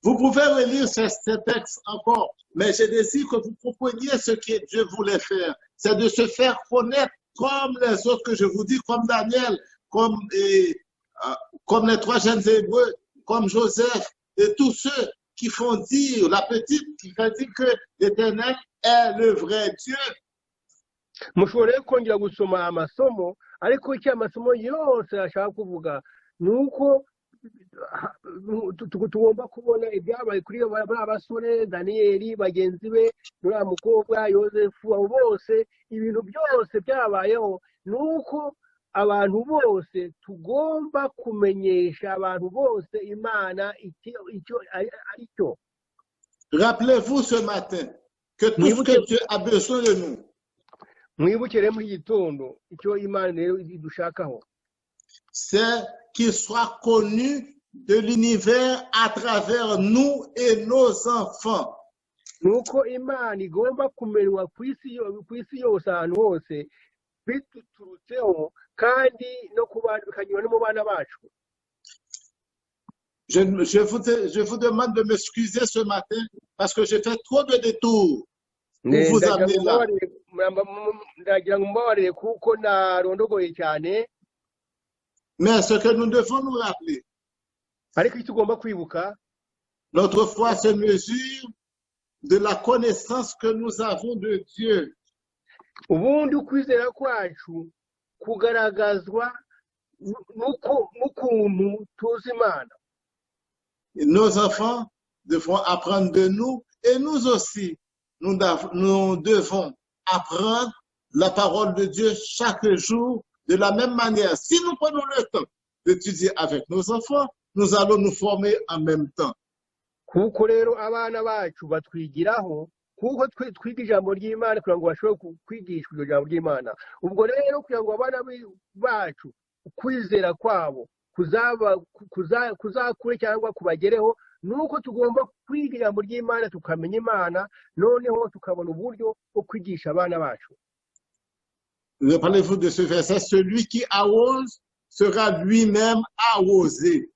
Vous pouvez relire ce texte encore, mais je désire que vous compreniez ce que Dieu voulait faire. C'est de se faire connaître comme les autres que je vous dis, comme Daniel, comme les 3 jeunes Hébreux, comme Joseph, et tous ceux qui font dire, la petite qui fait dire que l'Éternel est le vrai Dieu. Mushobora kongera gusoma amasomo, ariko iki amasomo yose ashaka kuvuga nuko tugomba kubona ibyabaye kuri abasore Daniyeli bagenzi be n'uriya mukobwa Yosefu, abo bose ibintu byose byabayeho nuko abantu bose tugomba kumenyesha abantu bose Imana icyo ari cyo. Rappelez-vous ce matin que tout ce que Dieu a besoin de nous, mwibukire mu gitondo icyo Imana rero idushakaho, c'est qu'il soit connu de l'univers à travers nous et nos enfants. nuko Imana igomba kumenywa ku isi yose ahantu hose bituturutseho kandi no ku bantu bikanyura no mu bana bacu. Je vous demande de m'excuser ce matin parce que j'ai fait trop de détours pour vous amener là. Ndagira ngo mbabarire kuko narondogoye cyane. Mais ce que nous devons nous rappeler, ariko icyo tugomba kwibuka, notre foi se mesure de la connaissance que nous avons de Dieu. Ubundi ukwizera kwacu kugaragazwa n'ukuntu tuzi Imana. Nos enfants devront apprendre de nous et nous aussi, nous devons apprendre la parole de Dieu chaque jour de la même manière. Si nous prenons le temps d'étudier avec nos enfants, nous allons nous former en même temps. kuko rero abana bacu batwigiraho kuko twiga ijambo ry'Imana kugira ngo bashobore kwigishwa iryo jambo ry'Imana. Ubwo rero kugira ngo abana bacu kwizera kwabo kuzakure cyangwa kubagereho, nuko tugomba kwiga ijambo ry'Imana tukamenya Imana, noneho tukabona uburyo bwo kwigisha abana bacu. Rappelez-vous de ce verset, celui qui arrose sera lui-même arrosé.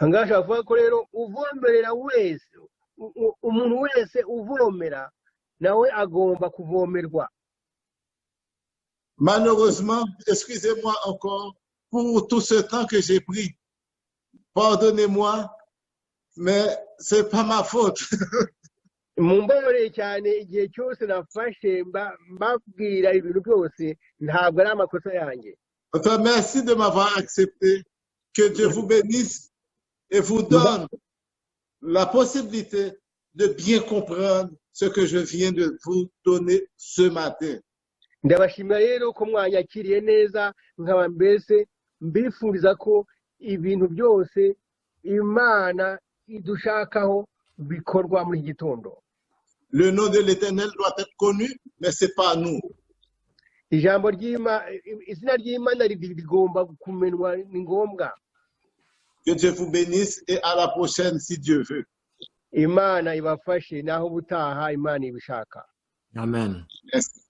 Hangasha avuga ko rero uvomerera wese, umuntu wese uvomera nawe agomba kuvomerwa. Malheureusement, excusez-moi encore pour tout ce temps que j'ai pris. Pardonnez-moi, mais c'est pas ma faute. Mumbabarire cyane igihe cyose nafashe mbabwira ibintu byose, ntabwo ari amakosa yanjye. Enfin, merci de m'avoir accepté. Que Dieu vous bénisse et vous donne la possibilité de bien comprendre ce que je viens de vous donner ce matin. Ndabashimira rero ko mwanyakiriye neza, nkaba mbese mbifuriza ko ibintu byose Imana idushakaho bikorwa muri gitondo. Le nom de l'Éternel doit être connu, mais c'est pas nous. Ijambo ry'Imana, izina ry'Imana rigomba kumenwa, ni ngombwa. Que Dieu vous bénisse et à la prochaine si Dieu veut. Imana ibafashe naho butaha Imana ibishaka. Amen. Merci.